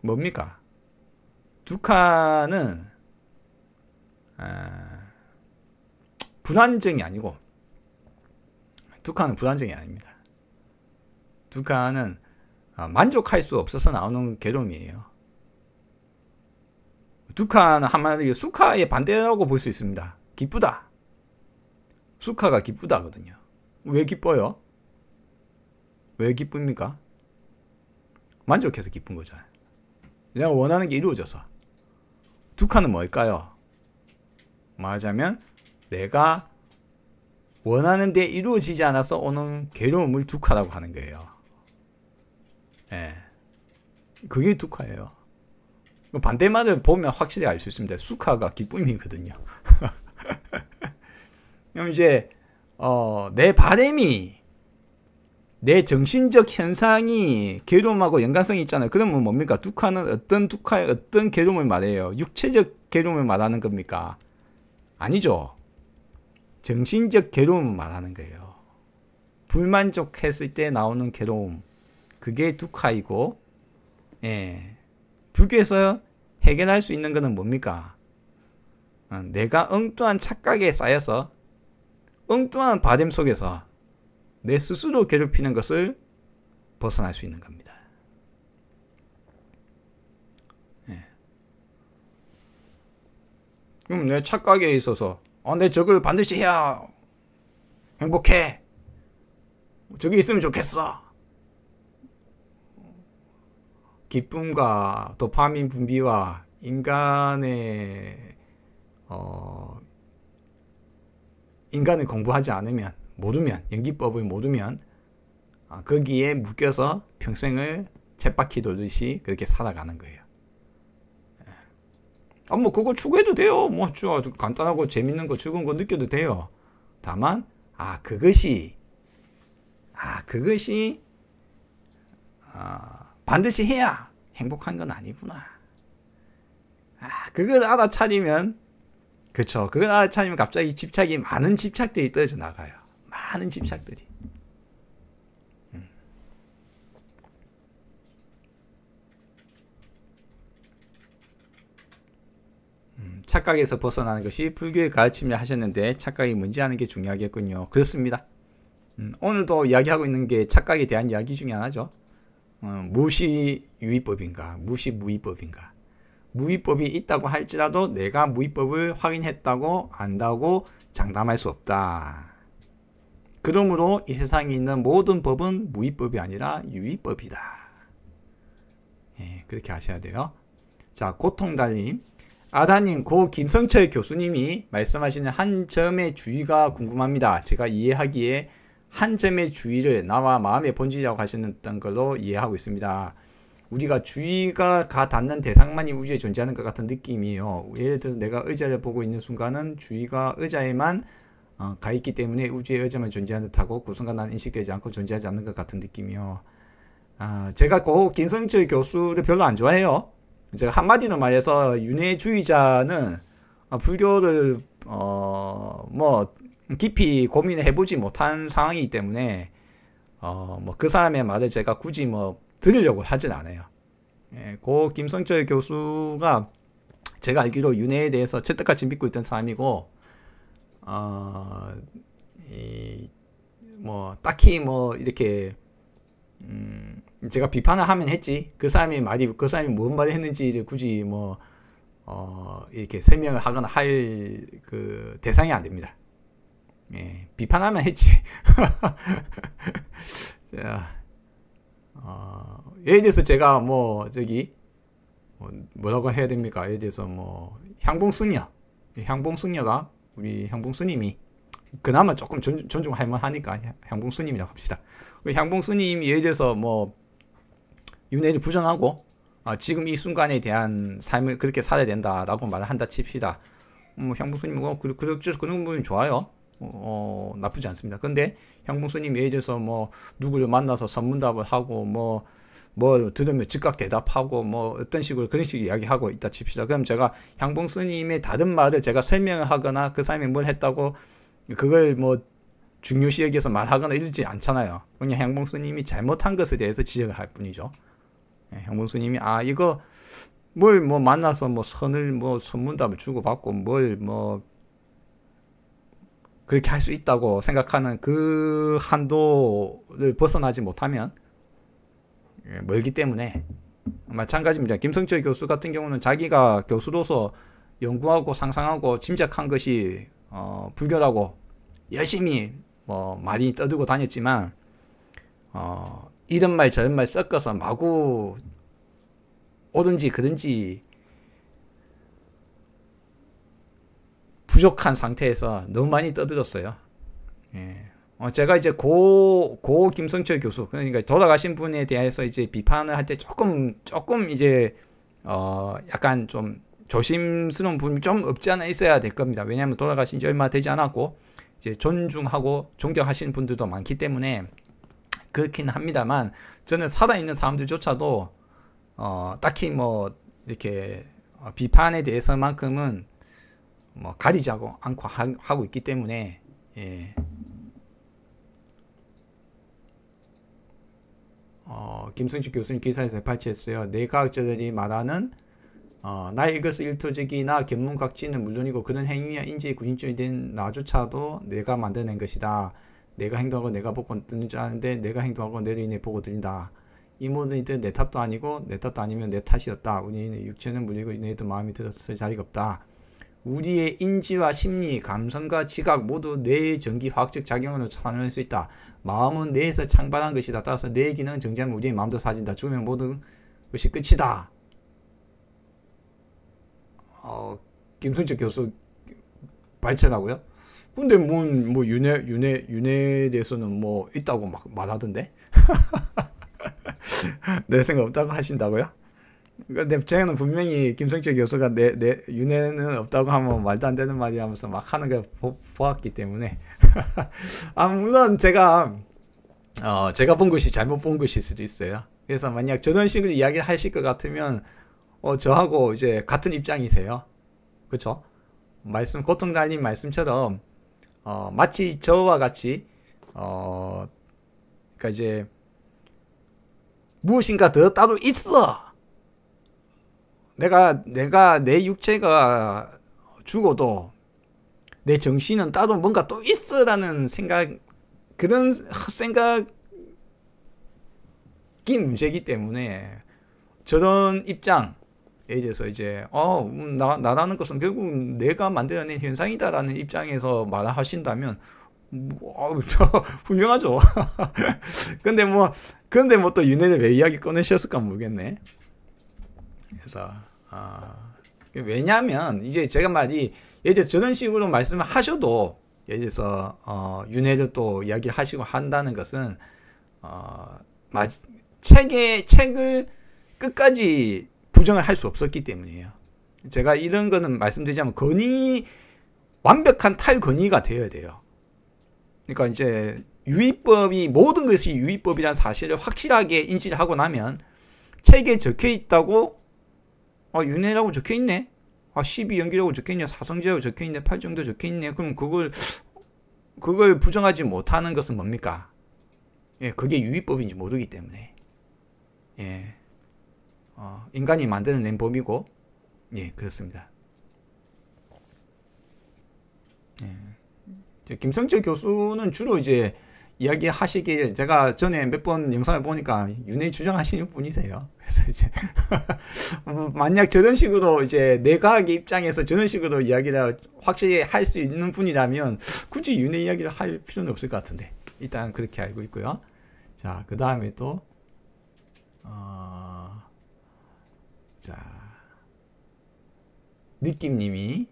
뭡니까? 두카는 불안정이 아니고, 두카는 불안정이 아닙니다. 두카는 만족할 수 없어서 나오는 괴로움이에요. 두카는 한마디로 수카의 반대라고 볼 수 있습니다. 기쁘다. 수카가 기쁘다거든요. 왜 기뻐요? 왜 기쁩니까? 만족해서 기쁜 거잖아요. 내가 원하는 게 이루어져서. 두카는 뭘까요? 말하자면 내가 원하는 데 이루어지지 않아서 오는 괴로움을 두카라고 하는 거예요. 예. 그게 두카예요. 반대말을 보면 확실히 알 수 있습니다. 수카가 기쁨이거든요. 그럼 이제 내 바램이, 내 정신적 현상이 괴로움하고 연관성이 있잖아요. 그러면 뭡니까? 두카는 어떤 두카의 어떤 괴로움을 말해요? 육체적 괴로움을 말하는 겁니까? 아니죠. 정신적 괴로움을 말하는 거예요. 불만족했을 때 나오는 괴로움, 그게 두카이고, 예. 불교에서 해결할 수 있는 것은 뭡니까? 내가 엉뚱한 착각에 쌓여서 엉뚱한 바램 속에서 내 스스로 괴롭히는 것을 벗어날 수 있는 겁니다. 예. 그럼 내 착각에 있어서 내 저걸 반드시 해야 행복해. 저기 있으면 좋겠어. 기쁨과 도파민 분비와 인간을 공부하지 않으면, 모르면, 연기법을 모르면 거기에 묶여서 평생을 쳇바퀴 돌듯이 그렇게 살아가는 거예요. 뭐 그거 추구해도 돼요. 뭐 아주 간단하고 재밌는 거, 즐거운 거 느껴도 돼요. 다만 그것이 반드시 해야 행복한 건 아니구나. 그걸 알아차리면, 그쵸, 그걸 알아차리면 갑자기 많은 집착들이 떨어져 나가요. 많은 집착들이. 착각에서 벗어나는 것이 불교의 가르침이라 하셨는데, 착각이 뭔지 아는 게 중요하겠군요. 그렇습니다. 오늘도 이야기하고 있는 게 착각에 대한 이야기 중에 하나죠. 무엇이 유의법인가, 무엇이 무의법인가. 무의법이 있다고 할지라도 내가 무의법을 확인했다고 안다고 장담할 수 없다. 그러므로 이 세상에 있는 모든 법은 무의법이 아니라 유의법이다. 예, 그렇게 하셔야 돼요. 자, 고통달님, 아다님, 고 김성철 교수님이 말씀하시는 한 점의 주의가 궁금합니다. 제가 이해하기에 한 점의 주의를 나와 마음의 본질이라고 하셨던 걸로 이해하고 있습니다. 우리가 주의가 가 닿는 대상만이 우주에 존재하는 것 같은 느낌이에요. 예를 들어서 내가 의자를 보고 있는 순간은 주의가 의자에만 가 있기 때문에 우주에 의자만 존재하는 듯하고 그 순간 나는 인식되지 않고 존재하지 않는 것 같은 느낌이요. 제가 고 김성철 교수를 별로 안 좋아해요. 제가 한마디로 말해서 윤회주의자는 불교를 뭐 깊이 고민을 해보지 못한 상황이기 때문에 뭐 그 사람의 말을 제가 굳이 뭐 들으려고 하진 않아요. 예, 고 김성철 교수가 제가 알기로 윤회에 대해서 철떡같이 믿고 있던 사람이고, 뭐 딱히 뭐 이렇게 제가 비판을 하면 했지, 그 사람이 무슨 말을 했는지를 굳이 뭐 이렇게 설명을 하거나 할 그 대상이 안 됩니다. 예, 비판하면 했지. 자, 예를 들어서 제가 뭐 뭐라고 해야 됩니까? 예를 들어서 뭐 향봉승려가 우리 향봉스님이 그나마 조금 존중할 만하니까 향봉스님이라고 합시다. 향봉스님이 예를 들어서 뭐 윤회를 부정하고 지금 이 순간에 대한 삶을 그렇게 살아야 된다라고 말을 한다 칩시다. 향봉스님 그런 부분이 좋아요. 나쁘지 않습니다. 근데 향봉스님 예를 들어서 뭐 누구를 만나서 선문답을 하고 뭐 들으면 즉각 대답하고 뭐 어떤 식으로 그런 식으로 이야기하고 있다 칩시다. 그럼 제가 향봉스님의 다른 말을 제가 설명을 하거나 그 사람이 뭘 했다고 그걸 뭐 중요시 여기서 말하거나 이러지 않잖아요. 그냥 향봉스님이 잘못한 것에 대해서 지적을 할 뿐이죠. 향봉스님이 이거 뭘 뭐 만나서 뭐 선을 뭐 선문답을 주고받고 뭘 뭐 그렇게 할 수 있다고 생각하는 그 한도를 벗어나지 못하면 멀기 때문에 마찬가지입니다. 김성철 교수 같은 경우는 자기가 교수로서 연구하고 상상하고 짐작한 것이 불교라고 열심히 뭐 많이 떠들고 다녔지만 이런 말 저런 말 섞어서 마구 옳은지 그른지 부족한 상태에서 너무 많이 떠들었어요. 예. 제가 이제 고 김성철 교수, 그러니까 돌아가신 분에 대해서 이제 비판을 할 때 조금 이제 약간 좀 조심스러운 부분이 좀 없지 않아 있어야 될 겁니다. 왜냐하면 돌아가신 지 얼마 되지 않았고 이제 존중하고 존경하시는 분들도 많기 때문에 그렇긴 합니다만, 저는 살아있는 사람들조차도 딱히 뭐 이렇게 비판에 대해서만큼은 뭐 가리지 않고 하고 있기 때문에 예. 김승식 교수님 기사에서 발췌했어요. 뇌과학자들이 말하는 나의 이것을 일토적이나 견문각지는 물론이고 그런 행위와 인지의 구심점이 된 나조차도 내가 만들어낸 것이다. 내가 행동하고 내가 보고 듣는 줄 아는데 내가 행동하고 내로 인해 보고 들린다. 이 모든 이들은 내 탓도 아니고 내 탓도 아니면 내 탓이었다. 우리의 육체는 물리고 너희도 마음이 들었을 자리가 없다. 우리의 인지와 심리, 감성과 지각 모두 뇌의 전기 화학적 작용으로 참여할 수 있다. 마음은 뇌에서 창발한 것이다. 따라서 뇌의 기능은 정지하면 우리의 마음도 사라진다. 죽으면 모든 것이 끝이다. 김성철 교수 발췌라고요? 근데 뭐 윤회에 대해서는 뭐 있다고 막 말하던데? 내 생각 없다고 하신다고요? 근데 저는 분명히 김성철 교수가 내 윤회는 없다고 하면 말도 안 되는 말이 하면서 막 하는 걸 보았기 때문에 물론 제가 본 것이 잘못 본 것일 수도 있어요. 그래서 만약 저런 식으로 이야기하실 것 같으면 저하고 이제 같은 입장이세요. 그쵸? 고통달님 말씀처럼 마치 저와 같이 그러니까 이제 무엇인가 더 따로 있어. 내가 내 육체가 죽어도 내 정신은 따로 뭔가 또 있어라는 그런 생각이 문제이기 때문에 저런 입장에 대해서 이제 나라는 것은 결국 내가 만들어낸 현상이다라는 입장에서 말하신다면 분명하죠. 근데 뭐 또 윤회를 왜 이야기 꺼내셨을까 모르겠네. 그래서 왜냐하면 이제 제가 말이 예를 들어서 저런 식으로 말씀을 하셔도 예를 들어서 윤회를 또 이야기하시고 한다는 것은 책을 끝까지 부정을 할 수 없었기 때문이에요. 제가 이런 거는 말씀드리자면 완벽한 탈권위가 되어야 돼요. 그러니까 이제 모든 것이 유의법이라는 사실을 확실하게 인지를 하고 나면 책에 적혀 있다고 윤회라고 적혀 있네. 12연기라고 적혀 있네. 사성제라고 적혀 있네. 팔정도 적혀 있네. 그럼 그걸 부정하지 못하는 것은 뭡니까? 예, 그게 유의법인지 모르기 때문에. 예. 인간이 만들어낸 법이고, 예, 그렇습니다. 예. 김성철 교수는 주로 이제 이야기하시길 제가 전에 몇 번 영상을 보니까 윤회 주장하시는 분이세요. 그래서 이제 만약 저런 식으로 이제 내 과학의 입장에서 저런 식으로 이야기를 확실히 할 수 있는 분이라면 굳이 윤회 이야기를 할 필요는 없을 것 같은데 일단 그렇게 알고 있고요. 자, 그 다음에 또 느낌님이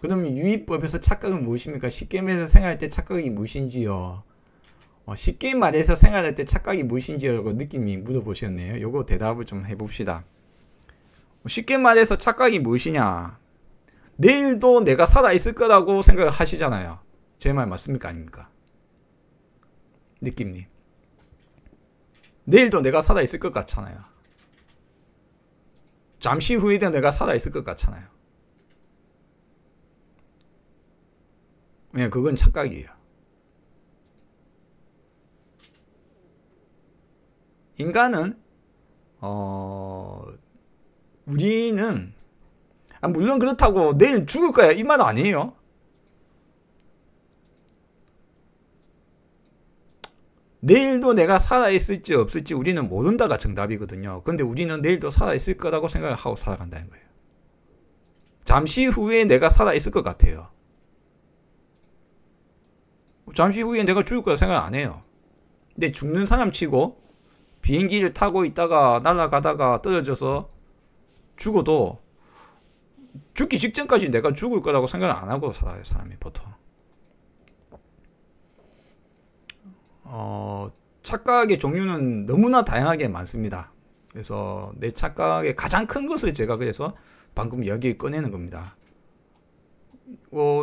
그러면 유의법에서 착각은 무엇입니까? 쉽게 말해서 생활할 때 착각이 무엇인지요? 쉽게 말해서 생활할 때 착각이 무엇인지라고 느낌이 물어보셨네요. 요거 대답을 좀 해봅시다. 쉽게 말해서 착각이 무엇이냐? 내일도 내가 살아있을 거라고 생각을 하시잖아요. 제 말 맞습니까? 아닙니까? 느낌님. 내일도 내가 살아있을 것 같잖아요. 잠시 후에도 내가 살아있을 것 같잖아요. 네, 그건 착각이에요. 인간은 우리는 물론 그렇다고 내일 죽을 거야 이 말 아니에요. 내일도 내가 살아있을지 없을지 우리는 모른다가 정답이거든요. 근데 우리는 내일도 살아있을 거라고 생각을 하고 살아간다는 거예요. 잠시 후에 내가 살아있을 것 같아요. 잠시 후에 내가 죽을 거라 생각 안 해요. 근데 죽는 사람 치고 비행기를 타고 있다가 날아가다가 떨어져서 죽어도 죽기 직전까지 내가 죽을 거라고 생각을 안 하고 살아요, 사람이 보통. 착각의 종류는 너무나 다양하게 많습니다. 그래서 내 착각의 가장 큰 것을 제가 그래서 방금 여기에 꺼내는 겁니다.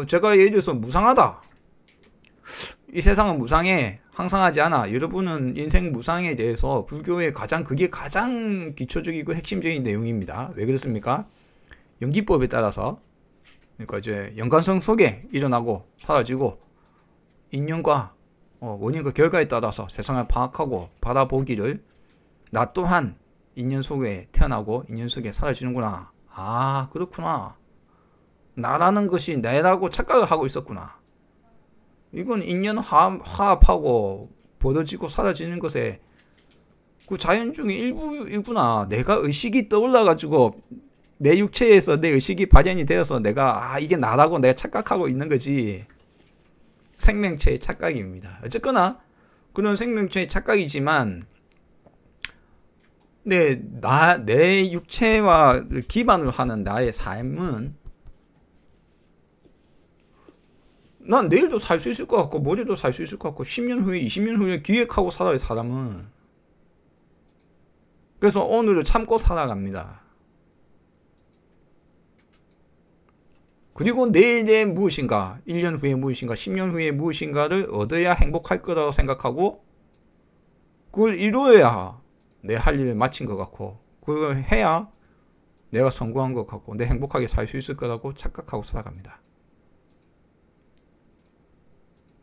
제가 예를 들어서 무상하다. 이 세상은 무상해. 항상하지 않아. 여러분은 인생 무상에 대해서 불교의 그게 가장 기초적이고 핵심적인 내용입니다. 왜 그렇습니까? 연기법에 따라서 그러니까 이제 연관성 속에 일어나고 사라지고 인연과 원인과 결과에 따라서 세상을 파악하고 바라보기를 나 또한 인연 속에 태어나고 인연 속에 사라지는구나 아, 그렇구나. 나라는 것이 내라고 착각을 하고 있었구나. 이건 인연 화합하고 벌어지고 사라지는 것에 그 자연 중의 일부이구나. 내가 의식이 떠올라가지고 내 육체에서 내 의식이 발현이 되어서 내가 이게 나라고 내가 착각하고 있는 거지. 생명체의 착각입니다. 어쨌거나 그런 생명체의 착각이지만 내 육체와 기반으로 하는 나의 삶은 난 내일도 살 수 있을 것 같고 모레도 살 수 있을 것 같고 10년 후에 20년 후에 기획하고 살아요 사람은. 그래서 오늘을 참고 살아갑니다. 그리고 내일의 무엇인가 1년 후에 무엇인가 10년 후에 무엇인가를 얻어야 행복할 거라고 생각하고 그걸 이루어야 내 할 일을 마친 것 같고 그걸 해야 내가 성공한 것 같고 내 행복하게 살 수 있을 거라고 착각하고 살아갑니다.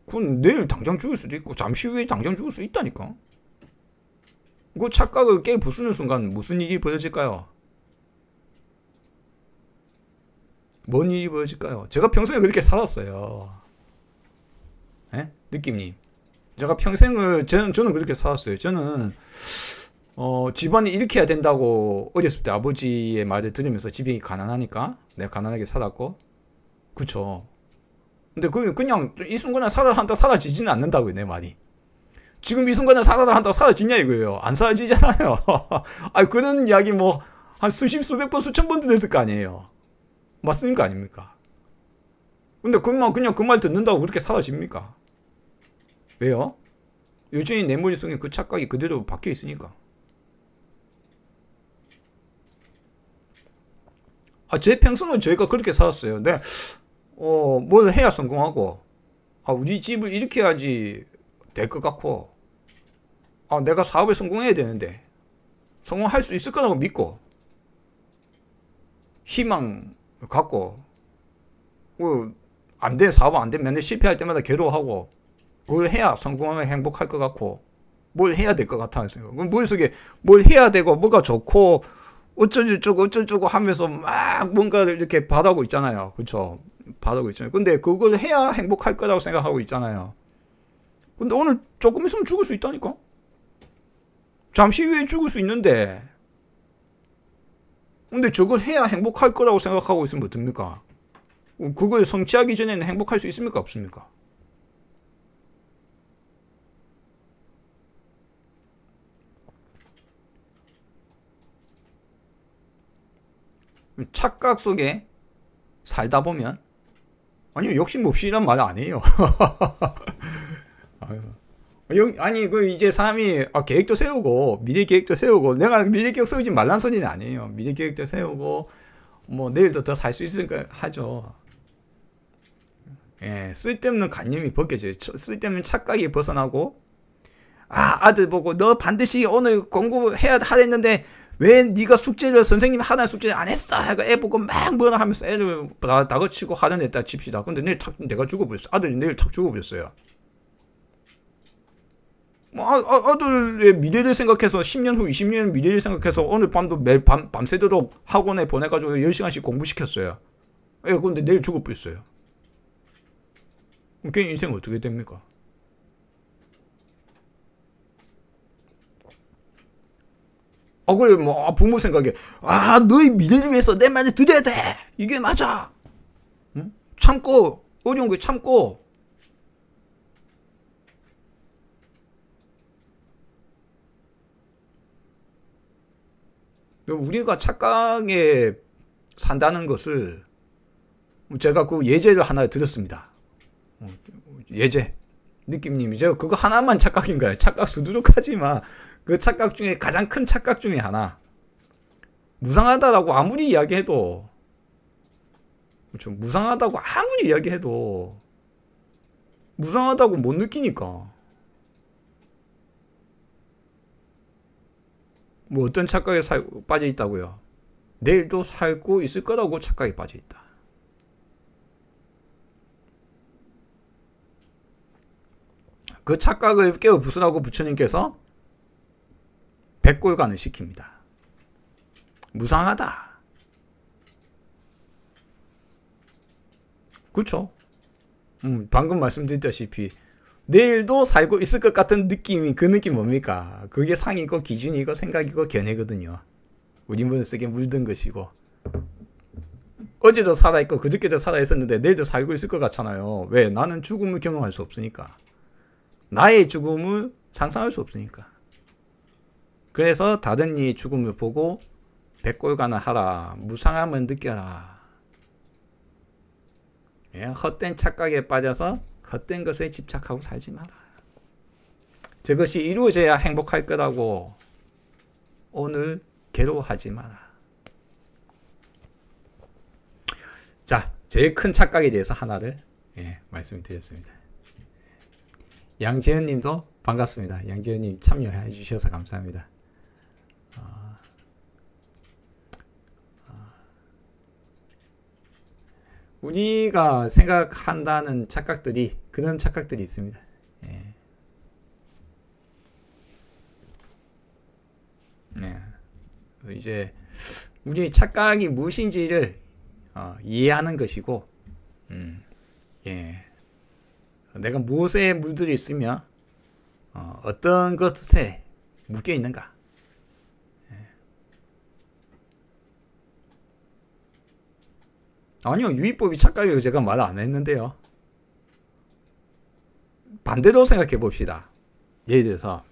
그건 내일 당장 죽을 수도 있고 잠시 후에 당장 죽을 수 있다니까. 그 착각을 깨부수는 순간 무슨 일이 벌어질까요? 뭔 일이 벌어질까요? 제가 평생을 그렇게 살았어요. 에? 느낌님. 제가 평생을 저는 그렇게 살았어요. 저는 집안이 이렇게 해야 된다고 어렸을 때 아버지의 말을 들으면서 집이 가난하니까 내가 가난하게 살았고 그쵸. 근데 그냥 이 순간에 살아라 한다고 사라지지는 않는다고요. 내 말이. 지금 이 순간에 살아라 한다고 사라지냐 이거예요. 안 사라지잖아요. 그런 이야기 뭐 한 수백 번 수천 번 들었을 거 아니에요. 맞습니까 아닙니까? 근데 그냥 그 말 듣는다고 그렇게 사라집니까? 왜요? 여전히 내 머릿속에 그 착각이 그대로 박혀 있으니까. 제 평생은 저희가 그렇게 살았어요. 뭘 해야 성공하고, 우리 집을 이렇게 해야지 될 것 같고, 내가 사업에 성공해야 되는데, 성공할 수 있을 거라고 믿고, 희망 갖고, 사업 안 돼. 맨날 실패할 때마다 괴로워하고, 뭘 해야 성공하면 행복할 것 같고, 뭘 해야 될 것 같다는 생각. 머릿속에 뭘 해야 되고, 뭐가 좋고, 어쩌고 하면서 막 뭔가를 이렇게 바라고 있잖아요. 그쵸? 바라고 있잖아요. 근데 그걸 해야 행복할 거라고 생각하고 있잖아요. 근데 오늘 조금 있으면 죽을 수 있다니까? 잠시 후에 죽을 수 있는데, 근데 저걸 해야 행복할 거라고 생각하고 있으면 어떡합니까? 그걸 성취하기 전에는 행복할 수 있습니까? 없습니까? 착각 속에 살다 보면 아니요 욕심 없이 이란 말 안 해요. 이제 사람이 계획도 세우고 미래 계획도 세우고 내가 미래 계획 세우지 말란 소리는 아니에요. 미래 계획도 세우고 뭐 내일도 더 살 수 있으니까 하죠. 쓸데없는 관념이 벗겨져요. 쓸데없는 착각이 벗어나고 아들 보고 너 반드시 오늘 공부해야 하랬는데 왜 네가 숙제를 선생님이 하라는 숙제를 안 했어? 해가 애 보고 막 뭐라 하면서 애를 다그치고 화를 냈다 칩시다. 근데 내일 내가 죽어버렸어. 아들이 내일 탁 죽어버렸어요. 아들의 미래를 생각해서 10년 후 20년 미래를 생각해서 오늘 밤도 매일 밤새도록 학원에 보내가지고 10시간씩 공부시켰어요. 근데 내일 죽어버렸어요. 걔 인생 어떻게 됩니까? 그래, 부모 생각에, 너의 미래를 위해서 내 말을 들어야 돼! 이게 맞아! 응? 참고, 어려운 거 참고. 우리가 착각에 산다는 것을, 제가 그 예제를 하나 들었습니다. 예제. 느낌님이, 제가 그거 하나만 착각인 거예요. 착각 수두룩하지 마. 그 착각 중에 가장 큰 착각 중에 하나. 무상하다라고 아무리 이야기해도, 그렇죠. 무상하다고 아무리 이야기해도, 무상하다고 못 느끼니까. 뭐 어떤 착각에 빠져 있다고요? 내일도 살고 있을 거라고 착각에 빠져 있다. 그 착각을 깨워 부수라고 부처님께서 백골간을 시킵니다. 무상하다. 그쵸? 방금 말씀드렸다시피 내일도 살고 있을 것 같은 느낌이, 그 느낌 뭡니까? 그게 상이고 기준이고 생각이고 견해거든요. 우리 머릿속에 물든 것이고, 어제도 살아있고 그저께도 살아있었는데 내일도 살고 있을 것 같잖아요. 왜? 나는 죽음을 경험할 수 없으니까. 나의 죽음을 상상할 수 없으니까. 그래서 다른 이의 죽음을 보고 백골간을 하라, 무상함을 느껴라. 예, 헛된 착각에 빠져서 헛된 것에 집착하고 살지 마라. 저것이 이루어져야 행복할 거라고 오늘 괴로워하지 마라. 자, 제일 큰 착각에 대해서 하나를 말씀드렸습니다. 양재현 님도 반갑습니다. 양재현 님 참여해 주셔서 감사합니다. 우리가 생각한다는 착각들이, 그런 착각들이 있습니다. 예. 네. 이제 우리의 착각이 무엇인지를 이해하는 것이고, 예. 내가 무엇에 물들어 있으며 어떤 것에 묶여 있는가. 아니요, 유의법이 착각이라고 제가 말 안 했는데요. 반대로 생각해 봅시다. 예를 들어서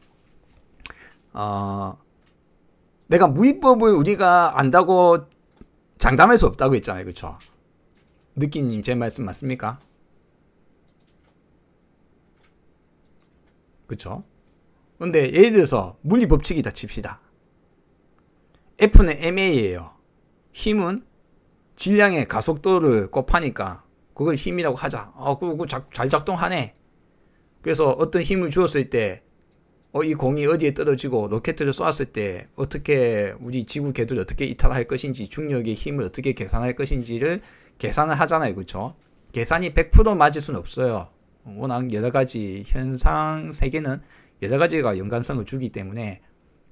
내가 무의법을 우리가 안다고 장담할 수 없다고 했잖아요. 그렇죠? 느끼님, 제 말씀 맞습니까? 그렇죠? 근데 예를 들어서 물리 법칙이다 칩시다. F는 ma예요. 힘은 질량의 가속도를 곱하니까 그걸 힘이라고 하자. 그거 잘 작동하네. 그래서 어떤 힘을 주었을 때 이 공이 어디에 떨어지고 로켓을 쏘았을 때 어떻게 우리 지구 궤도를 어떻게 이탈할 것인지, 중력의 힘을 어떻게 계산할 것인지를 계산을 하잖아요. 그렇죠? 계산이 100% 맞을 수는 없어요. 워낙 여러 가지 현상 세계는 여러 가지가 연관성을 주기 때문에.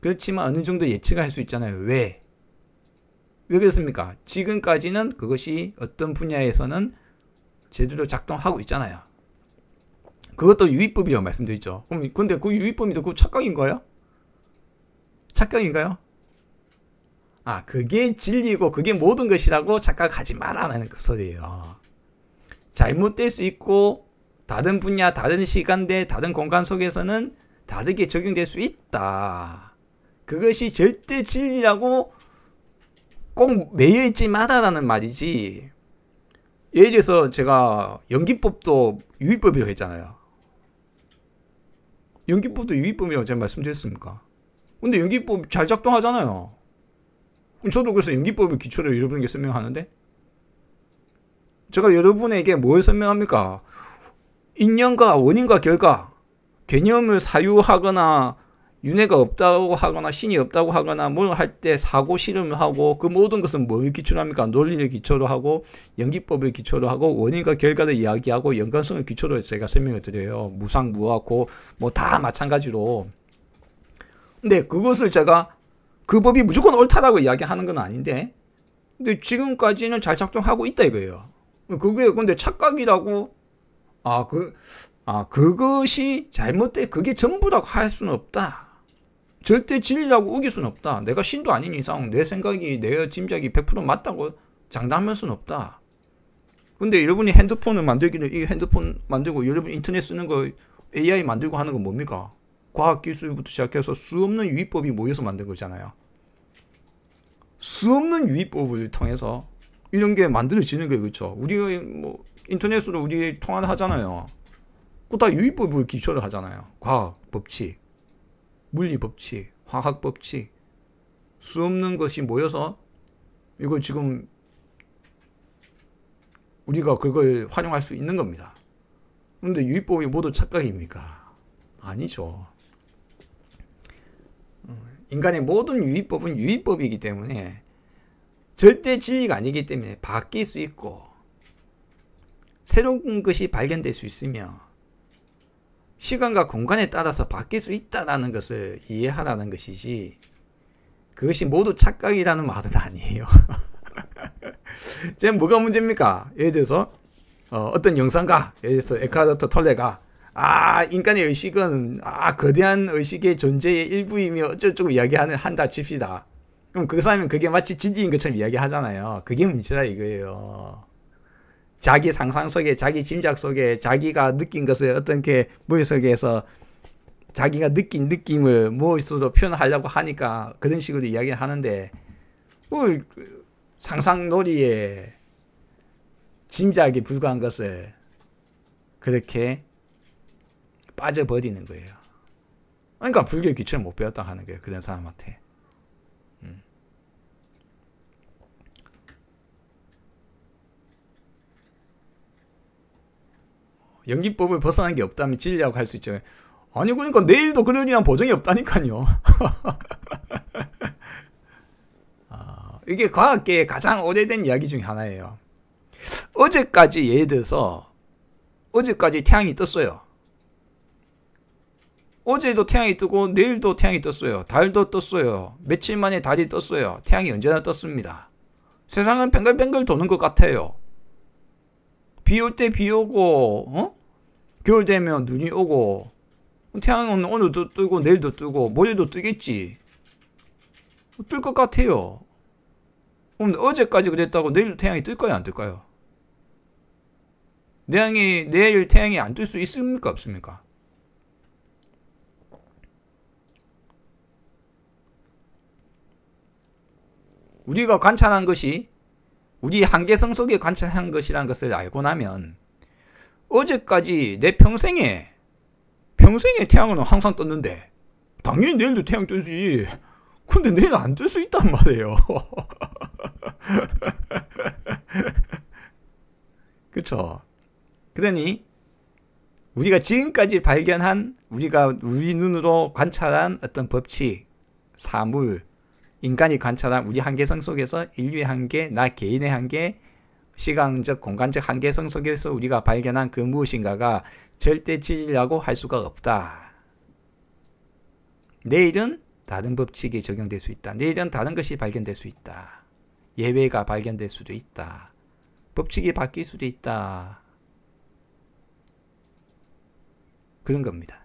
그렇지만 어느 정도 예측을 할 수 있잖아요. 왜 그렇습니까? 지금까지는 그것이 어떤 분야에서는 제대로 작동하고 있잖아요. 그것도 유의법이라고 말씀드렸죠. 근데 그 유의법인데 그거 착각인가요? 착각인가요? 그게 진리고 그게 모든 것이라고 착각하지 말라는 그 소리예요. 잘못될 수 있고 다른 분야, 다른 시간대, 다른 공간 속에서는 다르게 적용될 수 있다. 그것이 절대 진리라고 꼭 매여있지 마라라는 말이지. 예를 들어서 제가 연기법도 유의법이라고 했잖아요. 연기법도 유의법이라고 제가 말씀드렸습니까? 근데 연기법 잘 작동하잖아요. 저도 그래서 연기법을 기초로 여러분에게 설명하는데, 제가 여러분에게 뭘 설명합니까? 인연과 원인과 결과, 개념을 사유하거나 윤회가 없다고 하거나 신이 없다고 하거나 뭘 할 때 사고 실험을 하고, 그 모든 것은 뭘 기초로 합니까? 논리를 기초로 하고 연기법을 기초로 하고 원인과 결과를 이야기하고 연관성을 기초로 제가 설명을 드려요. 무상, 무하고 뭐 다 마찬가지로. 근데 그것을 제가 그 법이 무조건 옳다라고 이야기하는 건 아닌데, 근데 지금까지는 잘 작동하고 있다 이거예요. 그게 근데 착각이라고 그것이 잘못돼 그게 전부라고 할 수는 없다. 절대 진리라고 우길 수는 없다. 내가 신도 아닌 이상 내 생각이, 내 짐작이 100% 맞다고 장담할 수는 없다. 근데 여러분이 핸드폰을 만들기를, 이 핸드폰 만들고 여러분 인터넷 쓰는 거, AI 만들고 하는 건 뭡니까? 과학기술부터 시작해서 수없는 유의법이 모여서 만든 거잖아요. 수없는 유의법을 통해서 이런 게 만들어지는 거예요. 그렇죠? 우리가 뭐 인터넷으로 우리 통화를 하잖아요. 그거 다 유의법을 기초로 하잖아요. 과학 법칙, 물리 법칙, 화학 법칙, 수없는 것이 모여서 이걸 지금 우리가 그걸 활용할 수 있는 겁니다. 그런데 유의법이 모두 착각입니까? 아니죠. 인간의 모든 유의법은 유의법이기 때문에 절대 진리가 아니기 때문에 바뀔 수 있고 새로운 것이 발견될 수 있으며 시간과 공간에 따라서 바뀔 수 있다는 것을 이해하라는 것이지, 그것이 모두 착각이라는 말은 아니에요. 지금 뭐가 문제입니까? 예를 들어서 어떤 영상가, 예를 들어서 에카르트 톨레가 인간의 의식은 거대한 의식의 존재의 일부이며 어쩌고저쩌고 한다 칩시다. 그럼 그 사람은 그게 마치 진리인 것처럼 이야기하잖아요. 그게 문제다 이거예요. 자기 상상 속에, 자기 짐작 속에 자기가 느낀 것을 어떻게 머릿속에서 자기가 느낀 느낌을 무엇으로 표현하려고 하니까 그런 식으로 이야기를 하는데 상상놀이에 짐작에 불과한 것을 그렇게 빠져버리는 거예요. 그러니까 불교 기초를 못 배웠다 하는 거예요. 그런 사람한테. 연기법을 벗어난 게 없다면 진리라고 할 수 있죠. 아니 그러니까 내일도 그러리란 보장이 없다니까요. 이게 과학계의 가장 오래된 이야기 중에 하나예요. 어제까지 예를 들어서 어제까지 태양이 떴어요. 어제도 태양이 뜨고 내일도 태양이 떴어요. 달도 떴어요. 며칠 만에 달이 떴어요. 태양이 언제나 떴습니다. 세상은 뱅글뱅글 도는 것 같아요. 비 올 때 비 오고 겨울 되면 눈이 오고 태양은 오늘도 뜨고 내일도 뜨고 모레도 뜨겠지. 뜰 것 같아요. 그럼 어제까지 그랬다고 내일 태양이 뜰까요? 안 뜰까요? 내일 태양이 안 뜰 수 있습니까? 없습니까? 우리가 관찰한 것이 우리 한계성 속에 관찰한 것이라는 것을 알고 나면 어제까지 내 평생에 태양은 항상 떴는데 당연히 내일도 태양 뜨지. 근데 내일은 안 뜰 수 있단 말이에요. 그쵸? 그러니 우리가 지금까지 발견한 우리가 우리 눈으로 관찰한 어떤 법칙, 사물, 인간이 관찰한 우리 한계성 속에서 인류의 한계, 나 개인의 한계, 시간적, 공간적 한계성 속에서 우리가 발견한 그 무엇인가가 절대 진리라고 할 수가 없다. 내일은 다른 법칙이 적용될 수 있다. 내일은 다른 것이 발견될 수 있다. 예외가 발견될 수도 있다. 법칙이 바뀔 수도 있다. 그런 겁니다.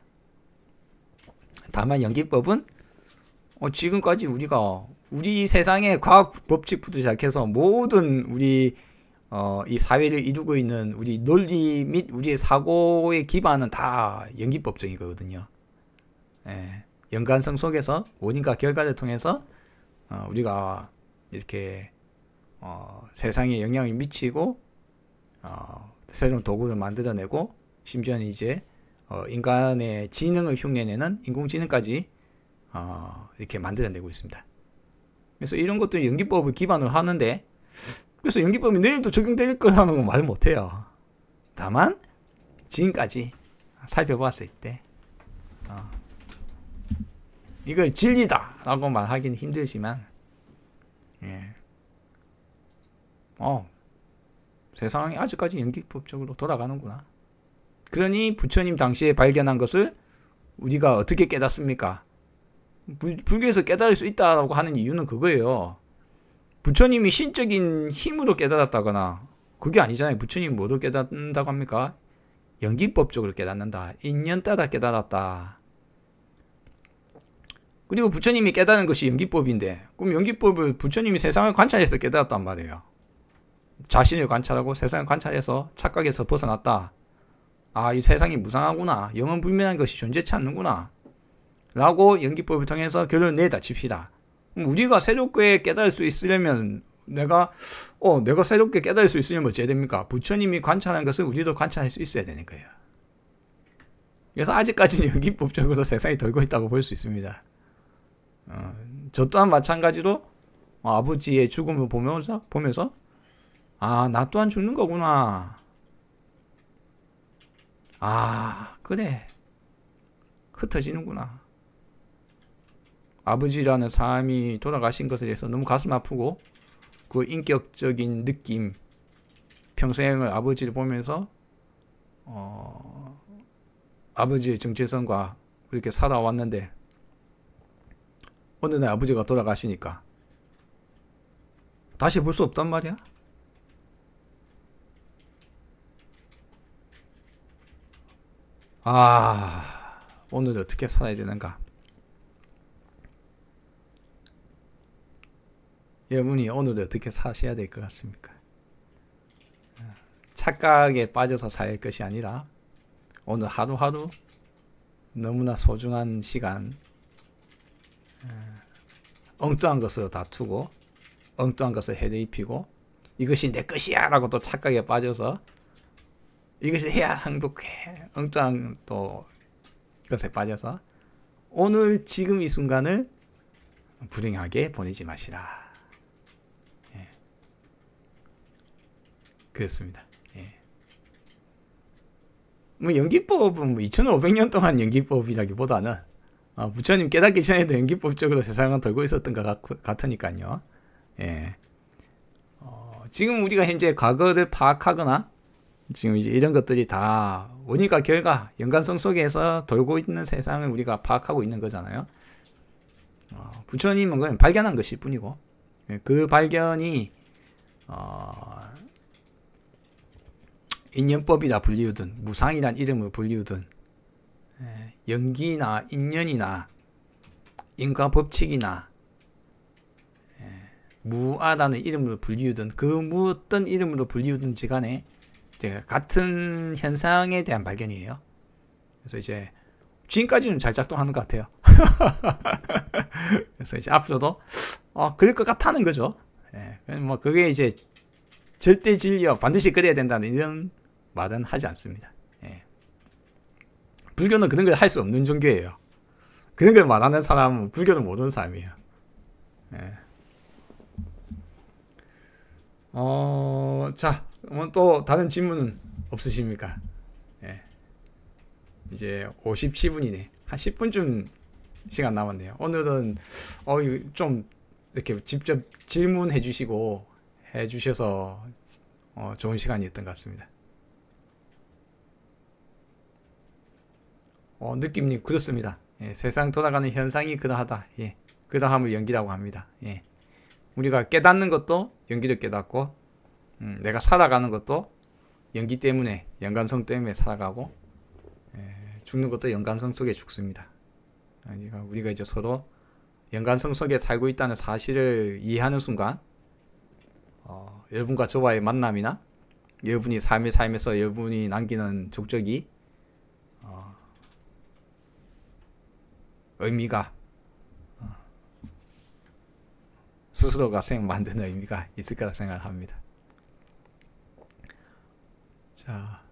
다만 연기법은 지금까지 우리 세상의 과학 법칙부터 시작해서 모든 우리 이 사회를 이루고 있는 우리 논리 및 우리의 사고의 기반은 다 연기법적인 거거든요. 예, 연관성 속에서 원인과 결과를 통해서 우리가 이렇게 세상에 영향을 미치고 새로운 도구를 만들어내고 심지어는 이제 인간의 지능을 흉내내는 인공지능까지 이렇게 만들어내고 있습니다. 그래서 이런 것들 연기법을 기반으로 하는데 그래서 연기법이 내일도 적용될 거라는 건 말 못해요. 다만 지금까지 살펴봤을 때 이걸 진리다 라고 말하기는 힘들지만 세상이 아직까지 연기법적으로 돌아가는구나. 그러니 부처님 당시에 발견한 것을 우리가 어떻게 깨닫습니까? 불교에서 깨달을 수 있다고 하는 이유는 그거예요. 부처님이 신적인 힘으로 깨달았다거나 그게 아니잖아요. 부처님이 뭐로 깨닫는다고 합니까? 연기법적으로 깨닫는다. 인연 따라 깨달았다. 그리고 부처님이 깨닫는 것이 연기법인데 그럼 연기법을 부처님이 세상을 관찰해서 깨달았단 말이에요. 자신을 관찰하고 세상을 관찰해서 착각에서 벗어났다. 이 세상이 무상하구나. 영원불멸한 것이 존재치 않는구나. 라고 연기법을 통해서 결론을 내다 칩시다. 우리가 새롭게 깨달을 수 있으려면 내가 새롭게 깨달을 수 있으려면 어찌해야 됩니까? 부처님이 관찰한 것을 우리도 관찰할 수 있어야 되는 거예요. 그래서 아직까지는 연기법적으로 세상이 돌고 있다고 볼 수 있습니다. 저 또한 마찬가지로 아버지의 죽음을 보면서 나 또한 죽는 거구나. 그래. 흩어지는구나. 아버지라는 사람이 돌아가신 것에 대해서 너무 가슴 아프고 그 인격적인 느낌, 평생을 아버지를 보면서 아버지의 정체성과 그렇게 살아왔는데 어느 날 아버지가 돌아가시니까 다시 볼 수 없단 말이야. 오늘 어떻게 살아야 되는가? 여러분이 오늘 어떻게 사셔야 될 것 같습니까? 착각에 빠져서 살 것이 아니라 오늘 하루하루 너무나 소중한 시간, 엉뚱한 것으로 다투고 엉뚱한 것을 해대 입히고 이것이 내 것이야 라고 또 착각에 빠져서 이것이 해야 행복해 엉뚱한 또 것에 빠져서 오늘 지금 이 순간을 불행하게 보내지 마시라. 그렇습니다. 뭐 연기법은 뭐 2500년 동안 연기법이라기보다는 부처님 깨닫기 전에도 연기법적으로 세상을 돌고 있었던 것 같으니까요. 지금 우리가 현재 과거를 파악하거나 지금 이제 이런 것들이 다 원인과 결과, 연관성 속에서 돌고 있는 세상을 우리가 파악하고 있는 거잖아요. 부처님은 그냥 발견한 것일 뿐이고 그 발견이 인연법이라 불리우든 무상이란 이름을 불리우든 연기나 인연이나 인과 법칙이나 무아라는 이름으로 불리우든 그 무엇든 이름으로 불리우든지 간에 같은 현상에 대한 발견이에요. 그래서 이제 지금까지는 잘 작동하는 것 같아요. 그래서 이제 앞으로도 그럴 것 같다는 거죠. 뭐 그게 이제 절대 진리요 반드시 그래야 된다는 이런 말은 하지 않습니다. 불교는 그런 걸 할 수 없는 종교예요. 그런 걸 말하는 사람은 불교를 모르는 사람이에요. 자, 또 다른 질문은 없으십니까? 이제 57분이네. 한 10분쯤 시간 남았네요. 오늘은 좀 이렇게 직접 질문해 주시고 해 주셔서 좋은 시간이었던 것 같습니다. 느낌님 그렇습니다. 세상 돌아가는 현상이 그러하다. 그러함을 연기라고 합니다. 우리가 깨닫는 것도 연기를 깨닫고 내가 살아가는 것도 연기 때문에 연관성 때문에 살아가고 죽는 것도 연관성 속에 죽습니다. 우리가 이제 서로 연관성 속에 살고 있다는 사실을 이해하는 순간 여러분과 저와의 만남이나 여러분이 삶을 살면서 여러분이 남기는 족적이 의미가 스스로가 만드는 의미가 있을 거라 생각을 합니다. 자,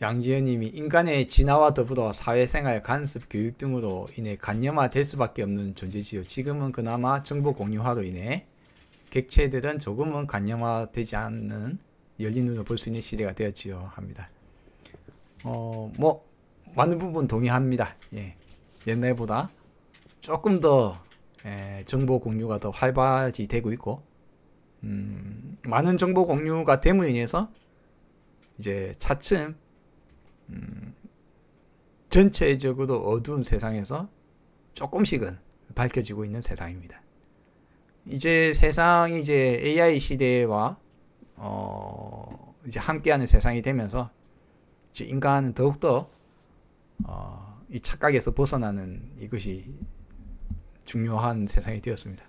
양지현님이 인간의 진화와 더불어 사회생활, 간섭, 교육 등으로 인해 관념화될 수밖에 없는 존재지요. 지금은 그나마 정보 공유화로 인해 객체들은 조금은 관념화되지 않는 열린 눈으로 볼 수 있는 시대가 되었지요. 합니다. 뭐 많은 부분 동의합니다. 옛날보다 조금 더 정보 공유가 더 활발히 되고 있고 많은 정보 공유가 됨으로 인해서 이제 차츰 전체적으로 어두운 세상에서 조금씩은 밝혀지고 있는 세상입니다. 이제 세상이 이제 AI 시대와 이제 함께하는 세상이 되면서 이제 인간은 더욱더 이 착각에서 벗어나는 이것이 중요한 세상이 되었습니다.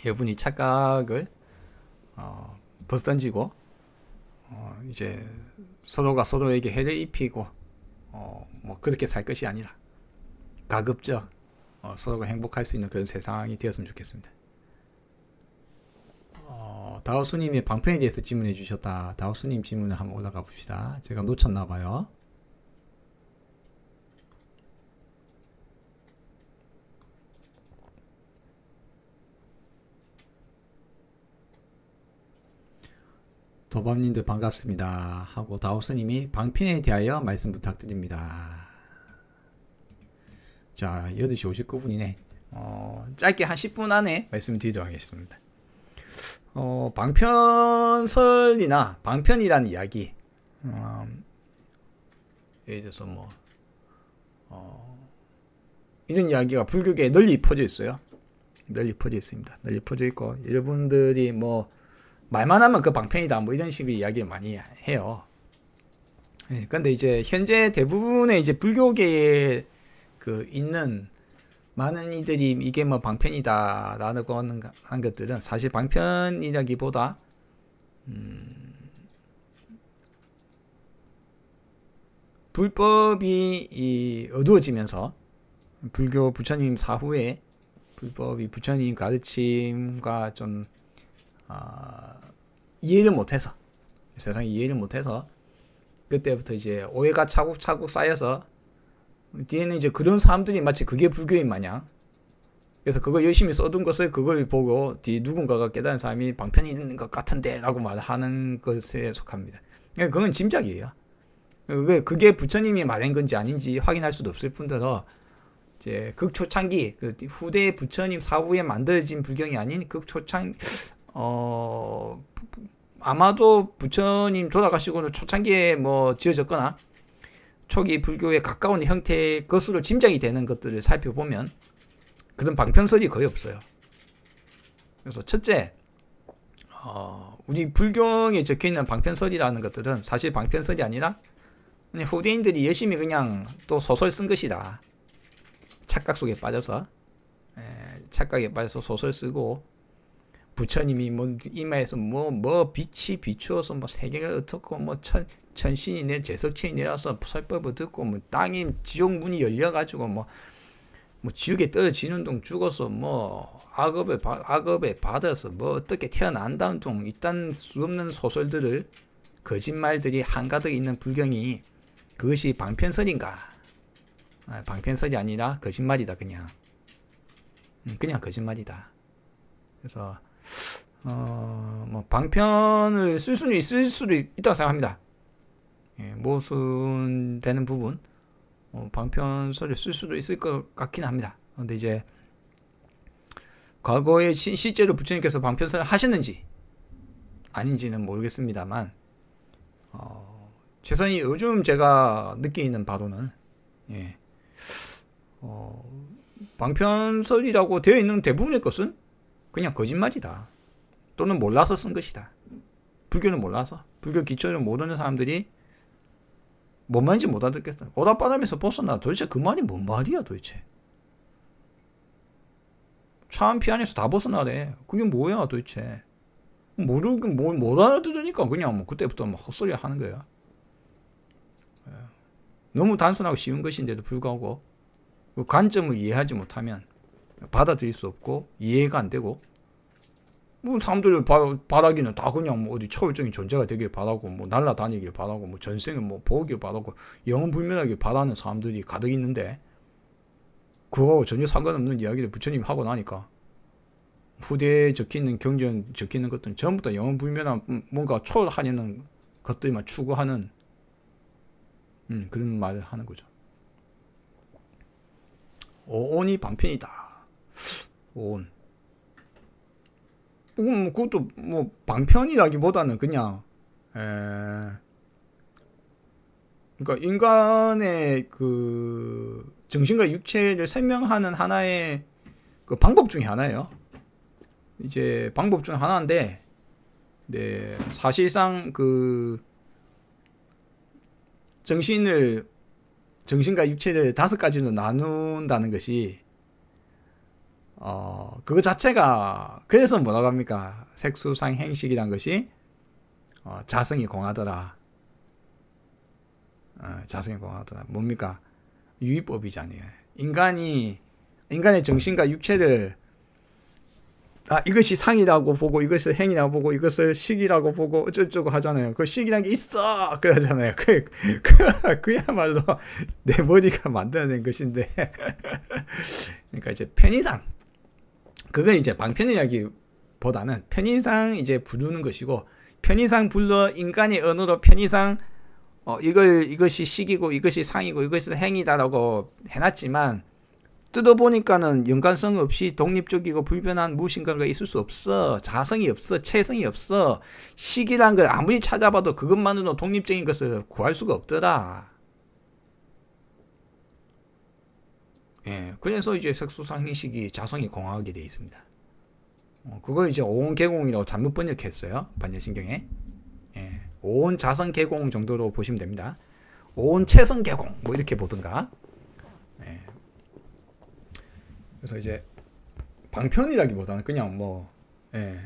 여러분이 착각을 벗던지고 이제 서로가 서로에게 해를 입히고 뭐 그렇게 살 것이 아니라 가급적 서로가 행복할 수 있는 그런 세상이 되었으면 좋겠습니다. 다오수님이 방편에 대해서 질문해 주셨다. 다오수님 질문을 한번 올라가 봅시다. 제가 놓쳤나 봐요. 도범님들 반갑습니다 하고 다오스님이 방편에 대하여 말씀 부탁드립니다. 자, 8시 59분이네. 짧게 한 10분 안에 말씀을 드리도록 하겠습니다. 방편설이나 방편이라는 이야기, 예를 들어서 뭐 이런 이야기가 불교계에 널리 퍼져 있어요. 널리 퍼져 있습니다. 널리 퍼져 있고 여러분들이 뭐 말만 하면 그 방편이다 뭐 이런 식의 이야기를 많이 해요. 예, 근데 이제 현재 대부분의 이제 불교계에 그 있는 많은 이들이 이게 뭐 방편이다라고 하는 것들은 사실 방편이라기보다 불법이 어두워지면서 불교 부처님 사후에 불법이 부처님 가르침과 좀 이해를 못해서 세상에 이해를 못해서 그때부터 이제 오해가 차곡차곡 쌓여서 뒤에는 이제 그런 사람들이 마치 그게 불교인 마냥 그래서 그거 열심히 써둔 것을 그걸 보고 뒤 누군가가 깨달은 사람이 방편이 있는 것 같은데 라고 말하는 것에 속합니다. 그건 짐작이에요. 그게 부처님이 말한 건지 아닌지 확인할 수도 없을 뿐더러 이제 극초창기 그 후대 부처님 사후에 만들어진 불경이 아닌 극초창 아마도 부처님 돌아가시고는 초창기에 뭐 지어졌거나 초기 불교에 가까운 형태의 것으로 짐작이 되는 것들을 살펴보면 그런 방편설이 거의 없어요. 그래서 첫째, 우리 불경에 적혀있는 방편설이라는 것들은 사실 방편설이 아니라 그냥 후대인들이 열심히 그냥 또 소설 쓴 것이다. 착각 속에 빠져서 착각에 빠져서 소설 쓰고 부처님이 뭐 이마에서 뭐 빛이 비추어서 뭐 세계가 어떻고 뭐 천신이 내 제석천이 내려서 설법을 듣고 뭐 땅이 지옥 문이 열려가지고 뭐 지옥에 떨어지는 동 죽어서 뭐 악업에 받아서 뭐 어떻게 태어난다는 동 이딴 수 없는 소설들을 거짓말들이 한가득 있는 불경이 그것이 방편설인가? 방편설이 아니라 거짓말이다 그냥 거짓말이다. 그래서 뭐 방편을 쓸 수는 있을 수도 있다고 생각합니다. 모순되는 부분 방편설을 쓸 수도 있을 것 같긴 합니다. 근데 이제 과거에 실제로 부처님께서 방편설을 하셨는지 아닌지는 모르겠습니다만 최소한 요즘 제가 느끼는 바로는 방편설이라고 되어 있는 대부분의 것은 그냥 거짓말이다. 또는 몰라서 쓴 것이다. 불교는 몰라서 불교 기초를 모르는 사람들이 뭔 말인지 못 알아듣겠어. 오락바람에서 벗어나 도대체 그 말이 뭔 말이야 도대체. 차안피 안에서 다 벗어나래. 그게 뭐야 도대체. 모르긴 못 알아들으니까 그냥 뭐 그때부터 막 헛소리 하는 거야. 너무 단순하고 쉬운 것인데도 불구하고 그 관점을 이해하지 못하면 받아들일 수 없고 이해가 안 되고 뭐 사람들 바라기는 다 그냥 뭐 어디 초월적인 존재가 되길 바라고 뭐 날아다니길 바라고 뭐 전생을 뭐 보길 바라고 영원불멸하길 바라는 사람들이 가득 있는데 그거하고 전혀 상관없는 이야기를 부처님이 하고 나니까 후대에 적혀있는 경전 적혀있는 것들은 전부 다 영원불멸한 뭔가 초월하려는 것들만 추구하는 그런 말을 하는 거죠. 오온이 방편이다. 오온. 그것도 뭐 방편이라기보다는 그냥 그러니까 인간의 그 정신과 육체를 설명하는 하나의 그 방법 중에 하나예요. 이제 방법 중 하나인데, 네, 사실상 그 정신과 육체를 5가지로 나눈다는 것이 그거 자체가 그래서 뭐라고 합니까? 색수상 행식이란 것이 자성이 공하더라. 자성이 공하더라. 뭡니까? 유의법이잖아요. 인간의 정신과 육체를 이것이 상이라고 보고 이것을 행이라고 보고 이것을 식이라고 보고 어쩌고 하잖아요. 그 식이라는 게 있어 그러잖아요. 그야말로 내 머리가 만들어낸 것인데 그러니까 이제 편의상 그건 이제 방편이라기보다는 편의상 이제 부르는 것이고 편의상 불러 인간의 언어로 편의상 이것이 식이고 이것이 상이고 이것이 행이다라고 해놨지만 뜯어보니까는 연관성 없이 독립적이고 불변한 무엇인가가 있을 수 없어. 자성이 없어. 체성이 없어. 식이란 걸 아무리 찾아봐도 그것만으로 독립적인 것을 구할 수가 없더라. 예, 그래서 이제 색수상행식이 자성이 공하게 되어 있습니다. 그걸 이제 오온개공이라고 잘못 번역했어요. 반야신경에. 예, 오온자성개공 정도로 보시면 됩니다. 온 채성 개공 뭐 이렇게 보든가. 예. 그래서 이제 방편이라기보다는 그냥 뭐 예.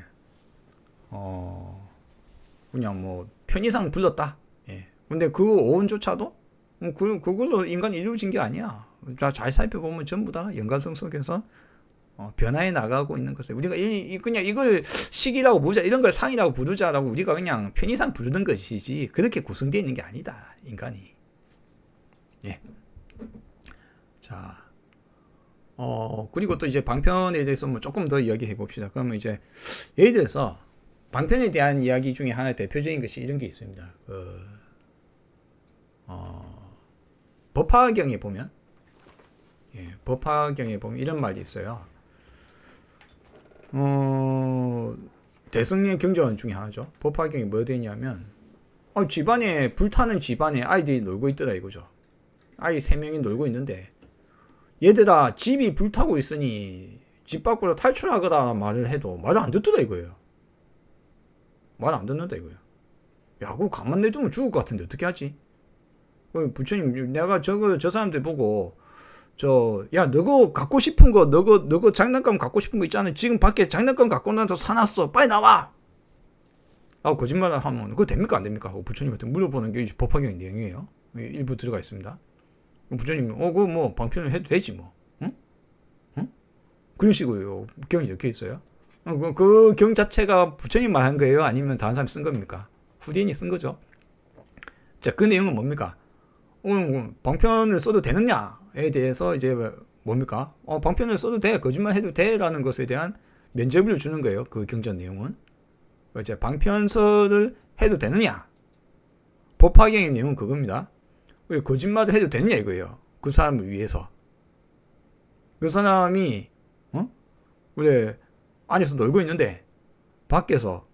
그냥 뭐 편의상 불렀다. 예. 근데 그 오온조차도 그걸로 인간이 이루어진 게 아니야. 잘 살펴보면 전부 다 연관성 속에서 변화해 나가고 있는 것을 우리가 그냥 이걸 식이라고 부르자, 이런 걸 상이라고 부르자라고 우리가 그냥 편의상 부르는 것이지 그렇게 구성되어 있는 게 아니다, 인간이. 예. 자, 그리고 또 이제 방편에 대해서 뭐 조금 더 이야기해 봅시다. 그러면 이제 예를 들어서 방편에 대한 이야기 중에 하나 대표적인 것이 이런 게 있습니다. 법화경에 보면, 예, 법화경에 보면 이런 말이 있어요. 대승리의 경전 중에 하나죠. 법화경이 뭐 되냐면, 집안에, 불타는 집안에 아이들이 놀고 있더라 이거죠. 아이 3명이 놀고 있는데, 얘들아 집이 불타고 있으니 집 밖으로 탈출하거라 말을 해도 말을 안 듣더라 이거예요. 말 안 듣는다 이거예요. 야, 그거 가만 내두면 죽을 것 같은데 어떻게 하지? 부처님, 내가 저 사람들 보고 야, 너거 갖고 싶은 거, 너거 장난감 갖고 싶은 거 있잖아. 지금 밖에 장난감 갖고 나서 사놨어. 빨리 나와! 거짓말을 하면 그거 됩니까 안 됩니까? 하고 부처님한테 물어보는 게 법화경의 내용이에요. 일부 들어가 있습니다. 부처님이 그거 뭐 방편을 해도 되지 뭐. 응? 응? 그런 식으로 경이 적혀 있어요. 그 경 자체가 부처님 말한 거예요? 아니면 다른 사람이 쓴 겁니까? 후대인이 쓴 거죠. 자, 그 내용은 뭡니까? 방편을 써도 되느냐에 대해서 이제 뭡니까? 방편을 써도 돼, 거짓말 해도 돼 라는 것에 대한 면죄부를 주는 거예요. 그 경전 내용은. 이제 방편설을 해도 되느냐? 법화경의 내용은 그겁니다. 왜 거짓말을 해도 되느냐 이거예요. 그 사람을 위해서. 그 사람이 그래 안에서 놀고 있는데 밖에서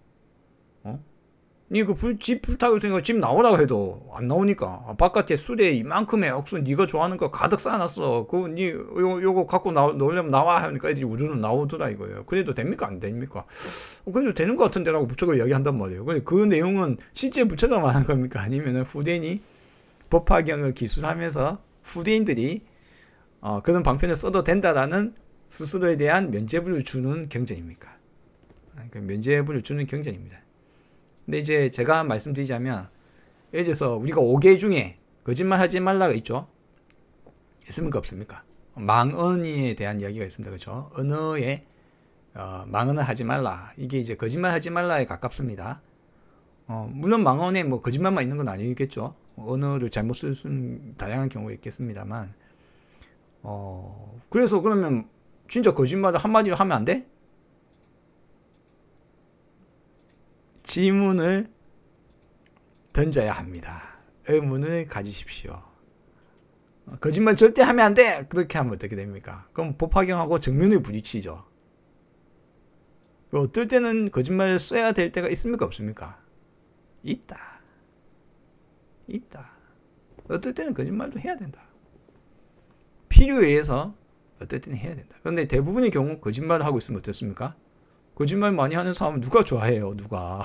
니 그 집 불타고 있으니까 집 나오라고 해도 안 나오니까 바깥에 술에 이만큼의 억수 네가 좋아하는 거 가득 쌓아놨어. 그거 니 요거 갖고 놀려면 나와 하니까 애들이 우르르 나오더라 이거예요. 그래도 됩니까 안 됩니까? 그래도 되는 것 같은데라고 부처가 이야기한단 말이에요. 그 내용은 실제 부처가 말한 겁니까? 아니면 후대인이 법화경을 기술하면서 후대인들이 그런 방편을 써도 된다라는 스스로에 대한 면죄부를 주는 경전입니까? 면죄부를 주는 경전입니다. 근데 이제 제가 말씀드리자면, 예를 들어서 우리가 5개 중에 거짓말 하지 말라가 있죠? 있습니까 없습니까? 망언에 대한 이야기가 있습니다. 그렇죠? 언어에 망언을 하지 말라. 이게 이제 거짓말 하지 말라에 가깝습니다. 물론 망언에 뭐 거짓말만 있는 건 아니겠죠. 언어를 잘못 쓸 수는 다양한 경우가 있겠습니다만, 그래서 그러면 진짜 거짓말을 한마디로 하면 안 돼? 지문을 던져야 합니다. 의문을 가지십시오. 거짓말 절대 하면 안 돼! 그렇게 하면 어떻게 됩니까? 그럼 법화경하고 정면을 부딪히죠. 어떨 때는 거짓말을 써야 될 때가 있습니까 없습니까? 있다. 어떨 때는 거짓말도 해야 된다. 필요에 의해서 어떨 때는 해야 된다. 그런데 대부분의 경우 거짓말을 하고 있으면 어떻습니까? 거짓말 많이 하는 사람은 누가 좋아해요? 누가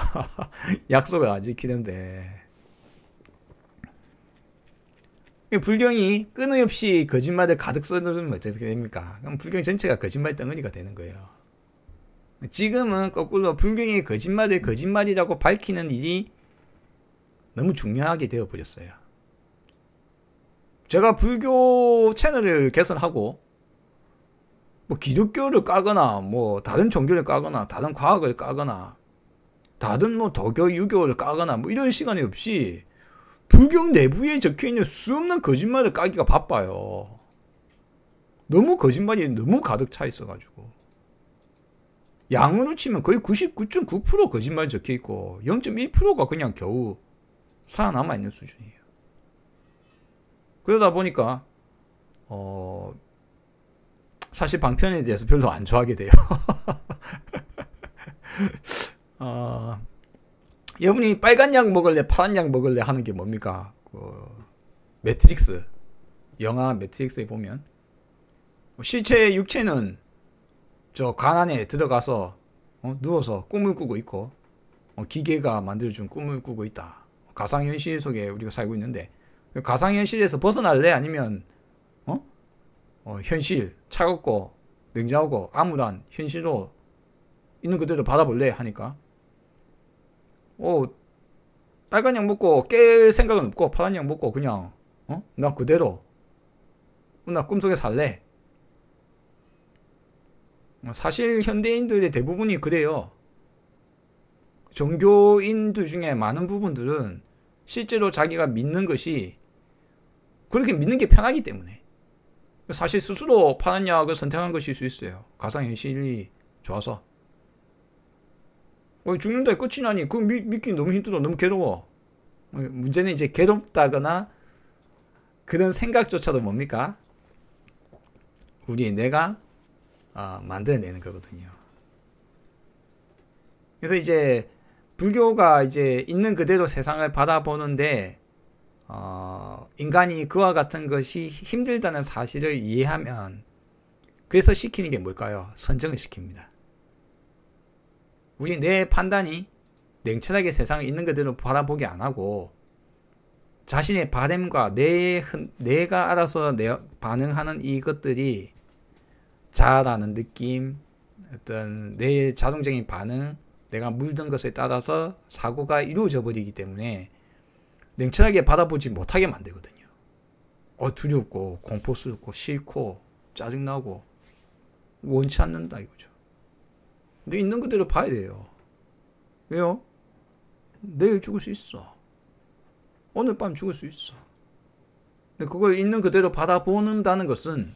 약속을 안 지키는데. 불경이 끊임없이 거짓말을 가득 써놓으면 어떻게 됩니까? 그럼 불경 전체가 거짓말 덩어리가 되는 거예요. 지금은 거꾸로 불경이 거짓말을 거짓말이라고 밝히는 일이 너무 중요하게 되어버렸어요. 제가 불교 채널을 개설하고 뭐 기독교를 까거나 뭐 다른 종교를 까거나 다른 과학을 까거나 다른 뭐 도교 유교를 까거나 뭐 이런 시간이 없이 불경 내부에 적혀있는 수없는 거짓말을 까기가 바빠요. 너무 거짓말이 너무 가득 차 있어가지고 양으로 치면 거의 99.9% 거짓말이 적혀있고 0.1%가 그냥 겨우 살아남아 있는 수준이에요. 그러다 보니까 사실 방편에 대해서 별로 안 좋아하게 돼요. 여러분이 빨간 약 먹을래 파란 약 먹을래 하는 게 뭡니까? 매트릭스, 영화 매트릭스에 보면 실제 육체는 저 간 안에 들어가서 누워서 꿈을 꾸고 있고 기계가 만들어준 꿈을 꾸고 있다. 가상현실 속에 우리가 살고 있는데 가상현실에서 벗어날래? 아니면 현실 차갑고 냉정하고 암울한 현실로 있는 그대로 받아볼래? 하니까 빨간 약 먹고 깰 생각은 없고 파란 약 먹고 그냥 나 그대로 나 꿈속에 살래. 사실 현대인들의 대부분이 그래요. 종교인들 중에 많은 부분들은 실제로 자기가 믿는 것이 그렇게 믿는 게 편하기 때문에 사실 스스로 파란 약을 선택한 것일 수 있어요. 가상현실이 좋아서. 죽는다 끝이 나니 그거 믿기 너무 힘들어. 너무 괴로워. 문제는 이제 괴롭다거나 그런 생각조차도 뭡니까? 우리 내가 만들어내는 거거든요. 그래서 이제 불교가 이제 있는 그대로 세상을 바라보는데 인간이 그와 같은 것이 힘들다는 사실을 이해하면 그래서 시키는 게 뭘까요? 선정을 시킵니다. 우리 내 판단이 냉철하게 세상을 있는 그대로 바라보게 안 하고 자신의 바램과 내가 알아서 반응하는 이것들이 자아라는 느낌, 어떤 내 자동적인 반응, 내가 물든 것에 따라서 사고가 이루어져 버리기 때문에 냉철하게 바라보지 못하게 만들거든요. 두렵고 공포스럽고 싫고 짜증나고 원치 않는다 이거죠. 근데 있는 그대로 봐야 돼요. 왜요? 내일 죽을 수 있어. 오늘 밤 죽을 수 있어. 근데 그걸 있는 그대로 바라보는다는 것은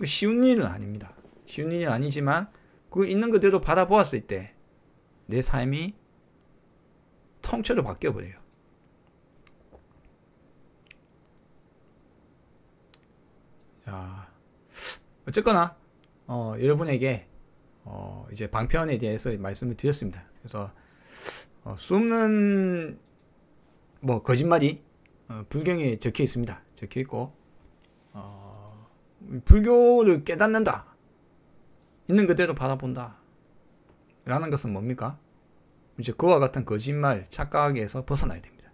쉬운 일은 아닙니다. 쉬운 일은 아니지만 그걸 있는 그대로 바라보았을 때 내 삶이 통째로 바뀌어버려요. 자, 어쨌거나 여러분에게 이제 방편에 대해서 말씀을 드렸습니다. 그래서 수없는 거짓말이 불경에 적혀 있습니다. 적혀 있고 불교를 깨닫는다, 있는 그대로 바라본다 라는 것은 뭡니까? 이제 그와 같은 거짓말, 착각에서 벗어나야 됩니다.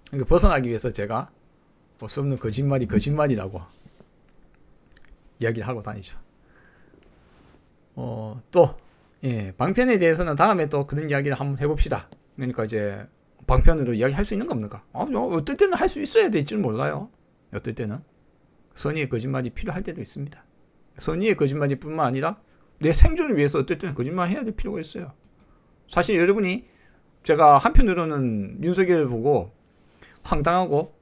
그러니까 벗어나기 위해서 제가 수없는 거짓말이 거짓말이라고 이야기를 하고 다니죠. 또 방편에 대해서는 다음에 또 그런 이야기를 한번 해봅시다. 그러니까 이제 방편으로 이야기할 수 있는 겁니까? 어떨 때는 할 수 있어야 될 줄 몰라요. 어떨 때는 선의의 거짓말이 필요할 때도 있습니다. 선의의 거짓말이 뿐만 아니라 내 생존을 위해서 어떨 때는 거짓말 해야 될 필요가 있어요. 사실 여러분이 제가 한편으로는 윤석열을 보고 황당하고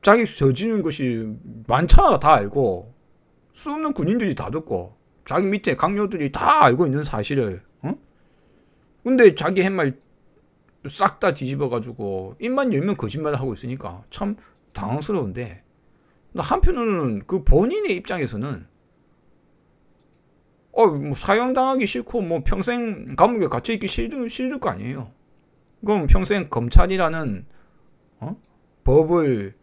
자기 저지른 것이 많잖아 다 알고 수없는 군인들이 다 듣고 자기 밑에 강요들이 다 알고 있는 사실을 근데 자기 한 말 싹 다 뒤집어가지고 입만 열면 거짓말을 하고 있으니까 참 당황스러운데 한편으로는 그 본인의 입장에서는 사형당하기 싫고 평생 감옥에 갇혀있기 싫을 거 아니에요. 그럼 평생 검찰이라는 법을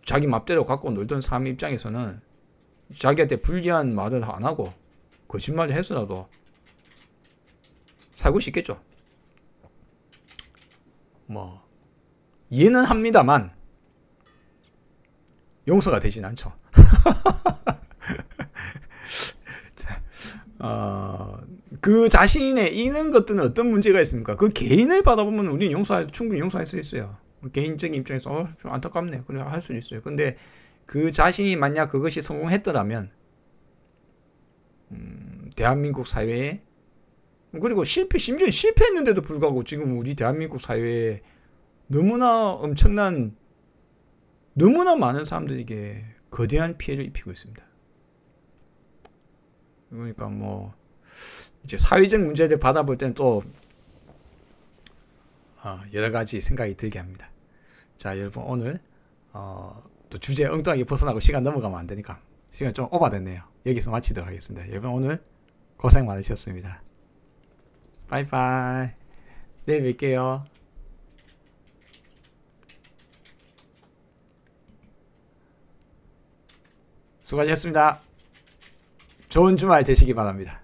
자기 맘대로 갖고 놀던 사람 입장에서는 자기한테 불리한 말을 안 하고 거짓말을 해서라도 살고 싶겠죠. 이해는 합니다만 용서가 되진 않죠. 그 자신의 이런 것들은 어떤 문제가 있습니까? 그 개인을 바라보면 우리는 충분히 용서할 수 있어요. 개인적인 입장에서 좀 안타깝네. 그래 할 수 있어요. 근데 그 자신이 만약 그것이 성공했더라면 대한민국 사회에 그리고 심지어 실패했는데도 불구하고 지금 우리 대한민국 사회에 너무나 많은 사람들에게 거대한 피해를 입히고 있습니다. 그러니까 이제 사회적 문제를 받아볼 때는 또 여러 가지 생각이 들게 합니다. 자, 여러분 오늘 또 주제 엉뚱하게 벗어나고 시간 넘어가면 안 되니까 시간 좀 오버됐네요. 여기서 마치도록 하겠습니다. 여러분 오늘 고생 많으셨습니다. 바이바이. 내일 뵐게요. 수고하셨습니다. 좋은 주말 되시기 바랍니다.